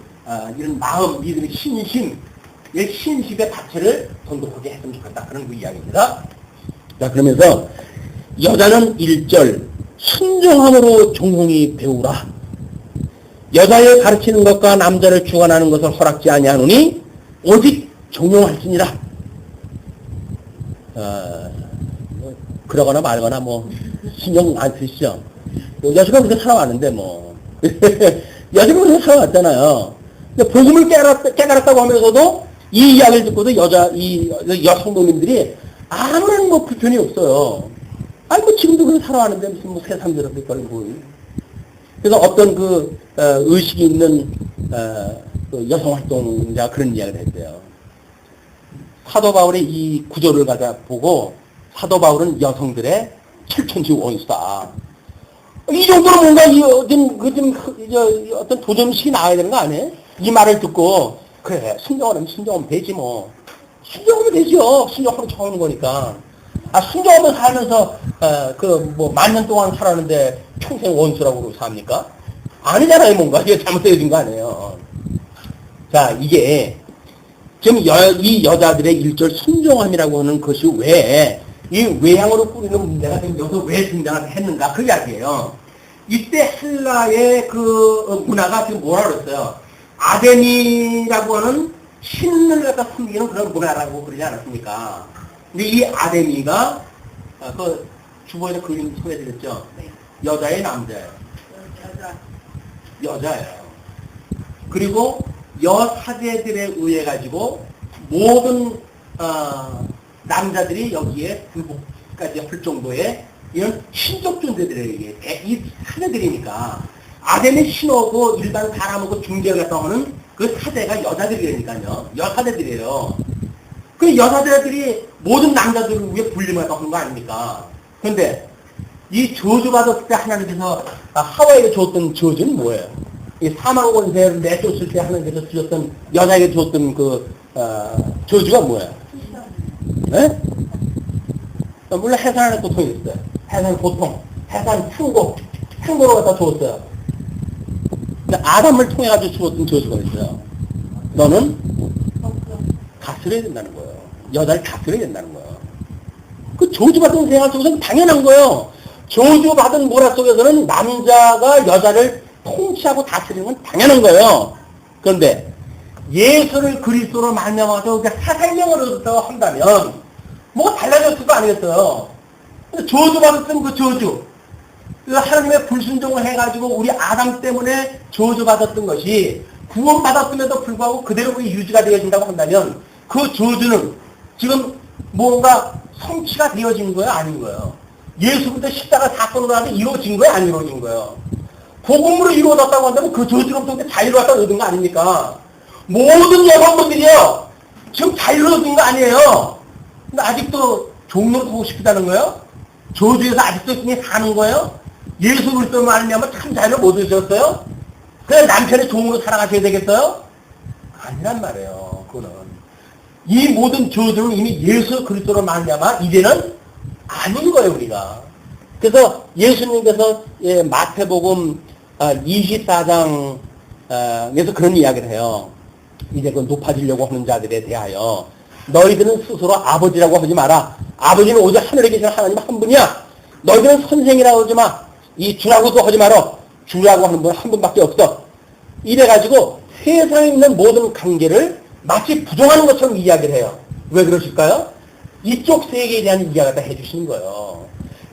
이런 마음, 믿음의 신심의 자체를 돈독하게 했으면 좋겠다. 그런 그 이야기입니다. 자, 그러면서 여자는 1절 순종함으로 종홍이 배우라. 여자의 가르치는 것과 남자를 주관하는 것을 허락지 아니하노니 오직 종용할지니라. 그러거나 말거나 신경 안 쓰시죠. 여자가 그렇게 살아왔는데 여자가 그렇게 살아왔잖아요. 복음을 깨달았다고 하면서도 이 이야기를 듣고도 이 여성도님들이 아무런 불편이 없어요. 지금도 그렇게 살아왔는데 무슨 세상 저렇게 거리고. 그래서 어떤 의식이 있는 그 여성활동자 그런 이야기를 했어요. 사도 바울의 이 구조를 보고 사도 바울은 여성들의 칠천지 원수다. 이 정도로 뭔가 어떤 도전식이 나와야 되는 거 아니에요? 이 말을 듣고 그래 순종하면 되지 뭐. 순종하면 되죠. 순종하면 좋은 거니까. 순종하면 살면서 만년 동안 살았는데 평생 원수라고 삽니까? 아니잖아요. 뭔가 이게 잘못되어진 거 아니에요. 자, 이게 지금 이 여자들의 일절 순종함이라고 하는 것이 왜 이 외향으로 꾸리는 문제가 지금 여기서 왜 등장을 했는가 그 이야기예요. 이때 헬라의 그 문화가 지금 뭐라 그랬어요? 아데미라고 하는 신을 갖다 숨기는 그런 문화라고 그러지 않았습니까? 근데 이 아데미가 그 주보에 그림 소개해드렸죠? 여자의 남자예요. 여자예요. 그리고 여사제들에 의해 가지고 모든 남자들이 여기에 불복까지 할 정도의 이런 신적 존재들에게 이 사제들이니까 아덴의 신하고 일반 사람하고 중재를 했다 하는 그 사제가 여자들이니까요. 여사제들이에요. 그 여사제들이 모든 남자들을 위해 불림을 하는 거 아닙니까? 그런데 이 저주받았을 때 하나님께서 하와에게 줬던 저주는 뭐예요? 이 사망 권세를 내쫓을 때 하나님께서 주셨던 여자에게 줬던 그 저주가 뭐예요? 네? 물론 해산의 고통이 있어요. 해산 고통, 해산 충고로 갖다 줬어요. 근데 아담을 통해 가지고 주었던 저주가 있어요. 너는 다스려야 된다는 거예요. 여자를 다스려야 된다는 거예요. 그 저주받은 생활 속에서는 당연한 거예요. 저주받은 문화 속에서는 남자가 여자를 통치하고 다스리는 건 당연한 거예요. 그런데 예수를 그리스도로 말미암아서 새 생명을 얻었다고 한다면 뭐가 달라졌을 거 아니겠어요. 저주받았던 그 저주, 하나님의 불순종을 해가지고 우리 아담 때문에 저주받았던 것이 구원받았음에도 불구하고 그대로 유지가 되어진다고 한다면 그 저주는 지금 뭔가 성취가 되어진 거예요? 아닌 거예요? 예수부터 십자가 사건으로 하면 이루어진 거예요? 안 이루어진 거예요? 복음으로 이루어졌다고 한다면 그 저주로부터 자유를 갖다 얻은 거 아닙니까? 모든 여성분들이요, 지금 자유를 얻은 거 아니에요? 근데 아직도 종로를 보고 싶다는 거예요? 저주에서 아직도 그냥 사는 거예요? 예수 그리스도 말미암아 참 자유를 못 얻으셨어요? 그냥 남편의 종으로 살아가셔야 되겠어요? 아니란 말이에요. 그거는 이 모든 저주는 이미 예수 그리스도로 말미암아 이제는 아닌 거예요, 우리가. 그래서 예수님께서 마태복음 24장에서 그런 이야기를 해요. 이제 그 높아지려고 하는 자들에 대하여 너희들은 스스로 아버지라고 하지 마라. 아버지는 오직 하늘에 계신 하나님 한 분이야. 너희들은 선생이라고 하지 마. 이 주라고도 하지 마라. 주라고 하는 분 한 분밖에 없어. 이래가지고 세상에 있는 모든 관계를 마치 부정하는 것처럼 이야기를 해요. 왜 그러실까요? 이쪽 세계에 대한 이야기를 갖다 해주시는 거예요.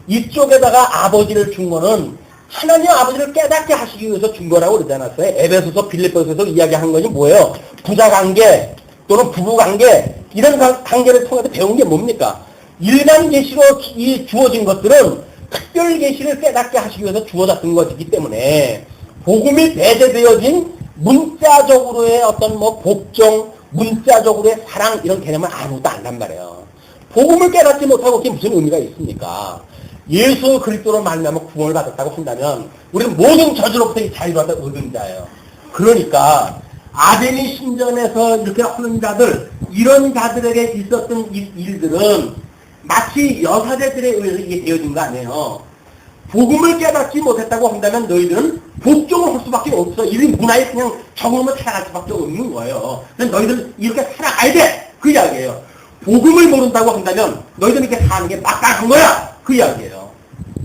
이쪽에다가 아버지를 준 거는 하나님 아버지를 깨닫게 하시기 위해서 준 거라고 그러지 않았어요? 에베소서 빌립보서에서 이야기한 것이 뭐예요? 부자관계 또는 부부관계 이런 관계를 통해서 배운 게 뭡니까? 일반 계시로 이 주어진 것들은 특별 계시를 깨닫게 하시기 위해서 주어졌던 것이기 때문에 복음이 배제되어진 문자적으로의 어떤 복종, 문자적으로의 사랑 이런 개념은 아무것도 안단 말이에요. 복음을 깨닫지 못하고 그게 무슨 의미가 있습니까? 예수 그리스도로 말미암아 구원을 받았다고 한다면 우리는 모든 저주로부터 자유를 받아 얻은 자예요. 그러니까 아덴이 신전에서 이렇게 하는 자들, 이런 자들에게 있었던 일들은 마치 여사제들에 의해서 이게 되어진 거 아니에요. 복음을 깨닫지 못했다고 한다면 너희들은 복종을 할 수밖에 없어. 이 문화에 그냥 적응하면 살아갈 수밖에 없는 거예요. 그래서 너희들은 이렇게 살아가야 돼. 그 이야기예요. 복음을 모른다고 한다면 너희들은 이렇게 사는 게 마땅한 거야. 그 이야기예요.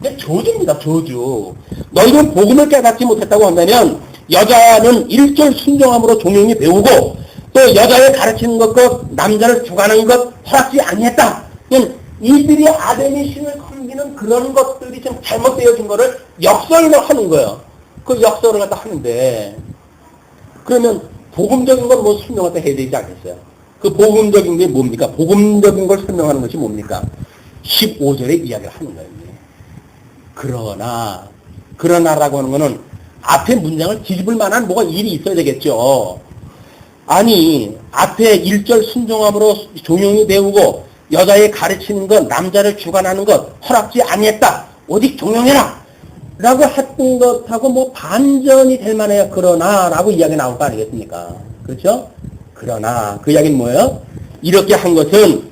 근데 저주입니다. 저주. 너희들은 복음을 깨닫지 못했다고 한다면 여자는 일절 순종함으로 종용이 배우고 또 여자의 가르치는 것과 남자를 주관하는 것 허락지 아니했다. 이들이 아덴의 신을 섬기는 그런 것들이 좀 잘못되어진 거를 역설을 하는 거예요. 그 역설을 갖다 하는데 그러면 복음적인 건 뭐 설명을 갖다 해야 되지 않겠어요? 그 복음적인 게 뭡니까? 복음적인 걸 설명하는 것이 뭡니까? 15절에 이야기를 하는 거예요. 그러나라고 하는 거는 앞에 문장을 뒤집을 만한 뭐가 일이 있어야 되겠죠. 아니 앞에 1절 순종함으로 종용이 배우고 여자의 가르치는 것, 남자를 주관하는 것 허락지 아니했다. 오직 종용해라. 라고 했던 것하고 뭐 반전이 될 만해요. 그러나 라고 이야기 나올 거 아니겠습니까? 그렇죠? 그러나 그 이야기는 뭐예요? 이렇게 한 것은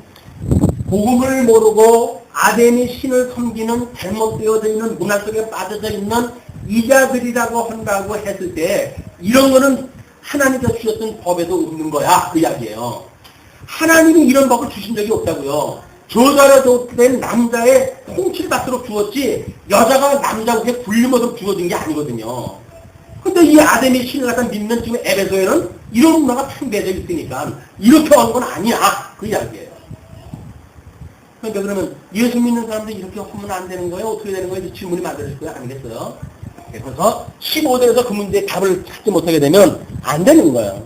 복음을 모르고 아덴이 신을 섬기는 잘못되어져 있는 문화 속에 빠져져 있는 이자들이라고 한다고 했을 때 이런 거는 하나님께서 주셨던 법에도 없는 거야. 그 이야기예요. 하나님이 이런 법을 주신 적이 없다고요. 저자로 된 남자의 통치를 받도록 주었지 여자가 남자에게 굴림하도록 주어진 게 아니거든요. 근데 이 아덴이 신을 갖다 믿는 지금 에베소에는 이런 문화가 팽배해져 있으니까 이렇게 하는 건 아니야. 그 이야기예요. 그러니까 그러면 예수 믿는 사람들이 이렇게 하면 안 되는 거예요? 어떻게 되는 거예요? 질문이 만들어질 거예요? 아니겠어요? 그래서 15절에서 그 문제에 답을 찾지 못하게 되면 안 되는 거예요.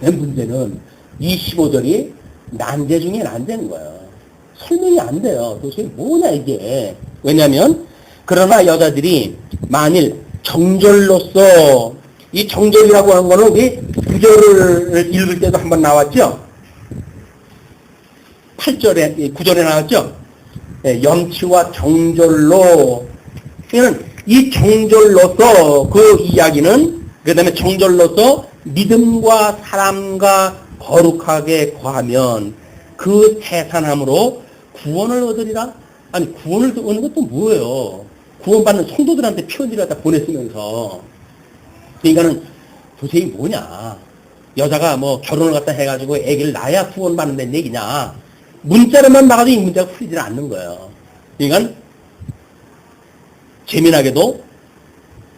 문제는 이 15절이 난제 중에 난제는 거예요. 설명이 안 돼요. 도대체 뭐냐 이게. 왜냐하면 그러나 여자들이 만일 정절로서 이 정절이라고 하는 거는 우리 9절을 읽을 때도 한번 나왔죠. 8절에 9절에 나왔죠. 염치와 정절로. 그러니까 이 정절로서 그 이야기는 그 다음에 정절로서 믿음과 사람과 거룩하게 거하면 그 태산함으로 구원을 얻으리라? 아니 구원을 얻는 것도 뭐예요? 구원받는 성도들한테 편지를 갖다 보냈으면서 그러니까는 도대체 뭐냐? 여자가 뭐 결혼을 갖다 해가지고 아기를 낳아야 구원받는다는 얘기냐? 문자로만 나가도 이 문제가 풀리질 않는 거예요. 그러니까 재미나게도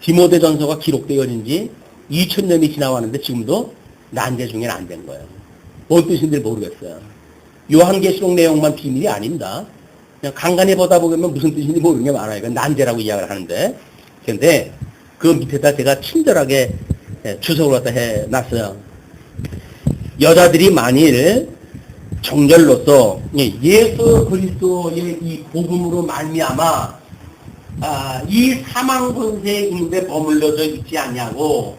디모데전서가 기록되어진 지 2000년이 지나왔는데 지금도 난제 중에는 안 된 거예요. 뭔 뜻인지 모르겠어요. 요한계시록 내용만 비밀이 아닙니다. 그냥 간간히 보다 보면 무슨 뜻인지 모르는 게 많아요. 이건 난제라고 이야기를 하는데. 그런데 그 밑에다 제가 친절하게 주석을 갖다 해놨어요. 여자들이 만일 정절로서 예수 그리스도의 이 복음으로 말미암아 이 사망 권세의 인데 머물러져 있지 않냐고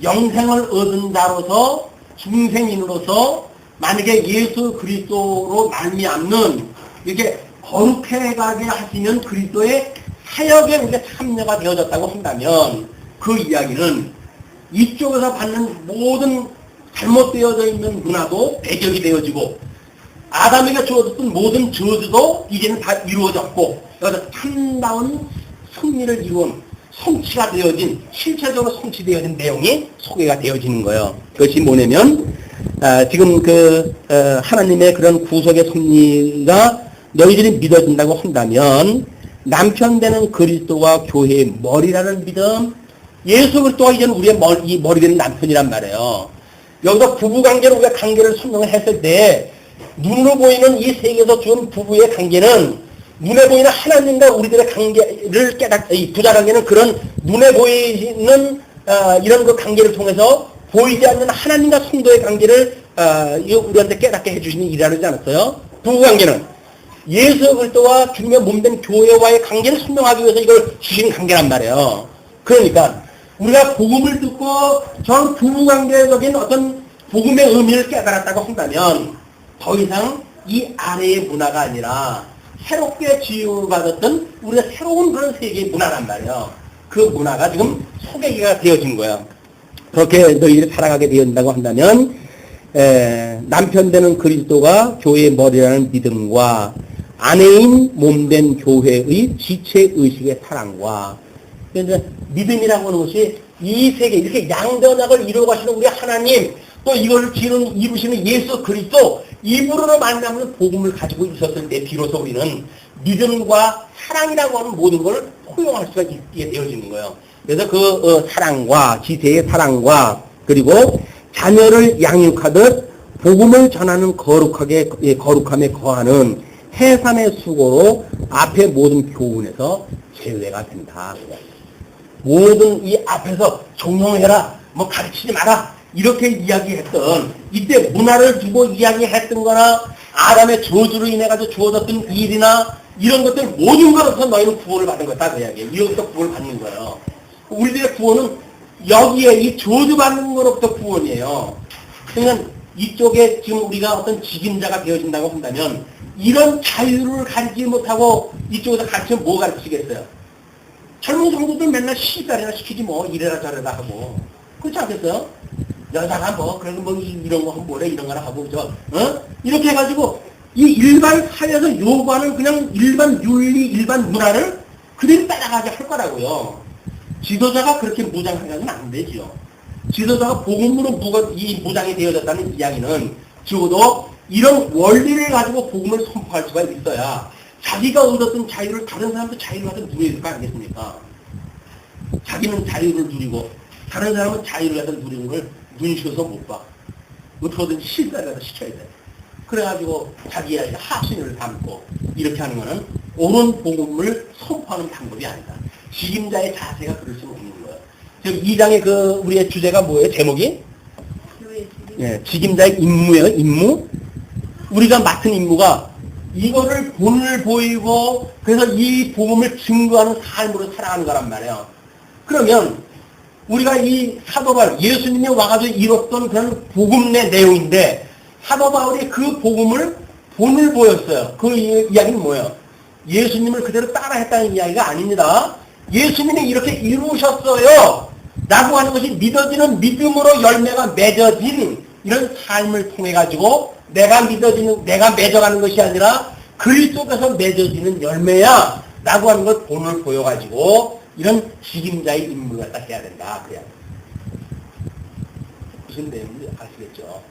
영생을 얻은 자로서 중생인으로서 만약에 예수 그리스도로 말미암는 이렇게 거룩해 가게 하시는 그리스도의 사역에 우리가 참여가 되어졌다고 한다면 그 이야기는 이쪽에서 받는 모든 잘못되어져 있는 문화도 배격이 되어지고 아담에게 주어졌던 모든 저주도 이제는 다 이루어졌고 여기서 참다운 승리를 이룬 성취가 되어진 실체적으로 성취되어진 내용이 소개가 되어지는 거예요. 그것이 뭐냐면 지금 하나님의 그런 구속의 섭리가 너희들이 믿어진다고 한다면 남편 되는 그리스도와 교회의 머리라는 믿음, 예수 그리스도가 이제는 우리의 머리 되는 남편이란 말이에요. 여기서 부부관계로 우리가 관계를 설명을 했을 때 눈으로 보이는 이 세계에서 준 부부의 관계는 눈에 보이는 하나님과 우리들의 관계를 이 부자 관계는 그런 눈에 보이는 이런 그 관계를 통해서 보이지 않는 하나님과 성도의 관계를 우리한테 깨닫게 해주시는 일이라지 않았어요? 부부관계는 예수 그리스도와 주님의 몸된 교회와의 관계를 설명하기 위해서 이걸 주신 관계란 말이에요. 그러니까 우리가 복음을 듣고 전 부부관계적인 어떤 복음의 의미를 깨달았다고 한다면 더 이상 이 아래의 문화가 아니라 새롭게 지음받았던 우리가 새로운 그런 세계의 문화란 말이에요. 그 문화가 지금 소개가 되어진 거예요. 그렇게 너희들이 살아가게 되어진다고 한다면 남편 되는 그리스도가 교회의 머리라는 믿음과 아내인 몸된 교회의 지체의식의 사랑과 그래서 믿음이라고 하는 것이 이 세계 이렇게 양변학을 이루어 가시는 우리 하나님 또 이걸 이루시는 예수 그리스도 이분으로 만나면 복음을 가지고 있었을 때 비로소 우리는 믿음과 사랑이라고 하는 모든 걸 포용할 수가 있게 되어지는 거예요. 그래서 그 사랑과 지체의 사랑과 그리고 자녀를 양육하듯 복음을 전하는 거룩함에 거하는 해산의 수고로 앞에 모든 교훈에서 제외가 된다. 모든 이 앞에서 종용해라, 뭐 가르치지 마라 이렇게 이야기했던 이때 문화를 두고 이야기했던 거나 아담의 저주로 인해 가지고 주어졌던 일이나 이런 것들 모든 것에서 너희는 구원을 받은 거다 그 이야기예요. 이로부터 구원을 받는 거예요. 우리들의 구원은 여기에 이 저주받는 것로부터 구원이에요. 그러니까 이쪽에 지금 우리가 어떤 직임자가 되어진다고 한다면 이런 자유를 가지지 못하고 이쪽에서 가르치면 뭐 가르치겠어요? 젊은 성도들 맨날 시달이나 시키지 뭐 이래라 저래라 하고 그렇지 않겠어요? 여자가 뭐 그래도 뭐 이런 거 하면 뭐래 이런 거나 하고 이렇게 해가지고 이 일반 사회에서 요구하는 그냥 일반 윤리 일반 문화를 그대로 따라가게 할 거라고요. 지도자가 그렇게 무장하면 안 되죠. 지도자가 복음으로 무장이 되어졌다는 이야기는 적어도 이런 원리를 가지고 복음을 선포할 수가 있어야 자기가 얻었던 자유를 다른 사람도 자유를 가서 누려야 될 거 아니겠습니까? 자기는 자유를 누리고 다른 사람은 자유를 가서 누리는 걸 눈치어서 못 봐. 어떻게든 실사를 가서 시켜야 돼. 그래가지고 자기의 하신을 담고 이렇게 하는 거는 옳은 복음을 선포하는 방법이 아니다. 직임자의 자세가 그럴 수는 없는 거예요. 지금 2장의 우리의 주제가 뭐예요? 제목이? 예, 직임자의 임무예요. 임무. 우리가 맡은 임무가 이거를 본을 보이고 그래서 이 복음을 증거하는 삶으로 살아가는 거란 말이에요. 그러면 우리가 이 사도 바울, 예수님이 와가지고 이뤘던 그런 복음 내 내용인데 사도 바울이 그 복음을 본을 보였어요. 그 이야기는 뭐예요? 예수님을 그대로 따라했다는 이야기가 아닙니다. 예수님이 이렇게 이루셨어요. 라고 하는 것이 믿어지는 믿음으로 열매가 맺어진 이런 삶을 통해 가지고 내가 맺어가는 것이 아니라 그리스도께서 맺어지는 열매야 라고 하는 걸 본을 보여가지고 이런 직임자의 임무를 갖다 해야 된다. 그래야 무슨 내용인지 아시겠죠?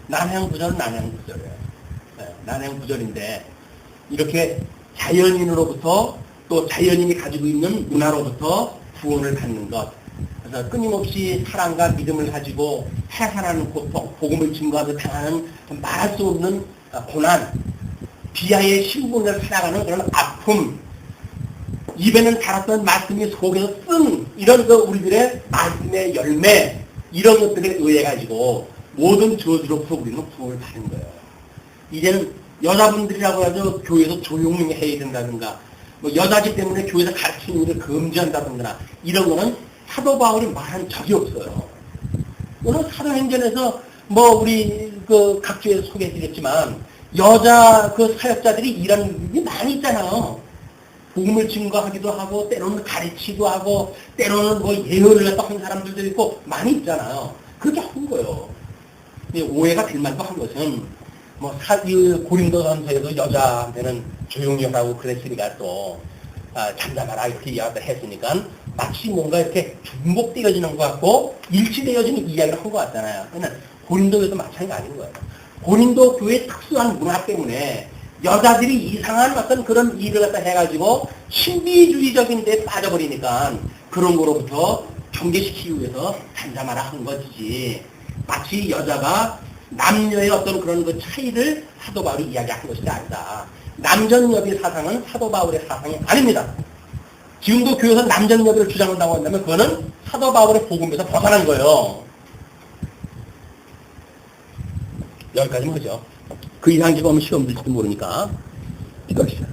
난행부절은 난행부절이에요. 난행부절인데 이렇게 자연인으로부터 또 자연인이 가지고 있는 문화로부터 구원을 받는 것. 그래서 끊임없이 사랑과 믿음을 가지고 해산하는 고통, 복음을 증거하며 당하는 말할 수 없는 고난, 비하의 신분을 살아가는 그런 아픔, 입에는 달았던 말씀이 속에서 쓴 이런 우리들의 말씀의 열매, 이런 것들에 의해 가지고 모든 저주로부터 우리는 구원을 받는 거예요. 이제는 여자분들이라고 해서 교회에서 조용히 해야 된다든가, 뭐 여자지 때문에 교회에서 가르치는 일을 금지한다든가, 이런 거는 사도 바울이 말한 적이 없어요. 오늘 사도행전에서 뭐 우리 각 주에 소개해드렸지만 여자 사역자들이 일하는 일이 많이 있잖아요. 복음을 증거하기도 하고 때로는 가르치기도 하고 때로는 뭐 예언을 갖다 한 사람들도 있고 많이 있잖아요. 그렇게 한 거예요. 오해가 될 만도 한 것은 뭐 고린도전서에도 여자한테는 조용히 하라고 그랬으니까 또 잠잠하라 이렇게 이야기를 했으니까 마치 뭔가 이렇게 중복되어지는 것 같고 일치되어지는 이야기를 한 것 같잖아요. 그러면 고린도에도 마찬가지가 아닌 거예요. 고린도 교회의 특수한 문화 때문에 여자들이 이상한 어떤 그런 일을 갖다 해가지고 신비주의적인 데 빠져버리니까 그런 거로부터 경계시키기 위해서 잠잠하라 한 것이지 마치 여자가 남녀의 어떤 그런 차이를 사도 바울이 이야기한 것이 아니다. 남전여비 사상은 사도 바울의 사상이 아닙니다. 지금도 교회에서 남전여비를 주장한다고 한다면 그거는 사도 바울의 복음에서 벗어난 거예요. 여기까지는 하죠. 그 이상 지금 시험 들지도 모르니까. 이것이야.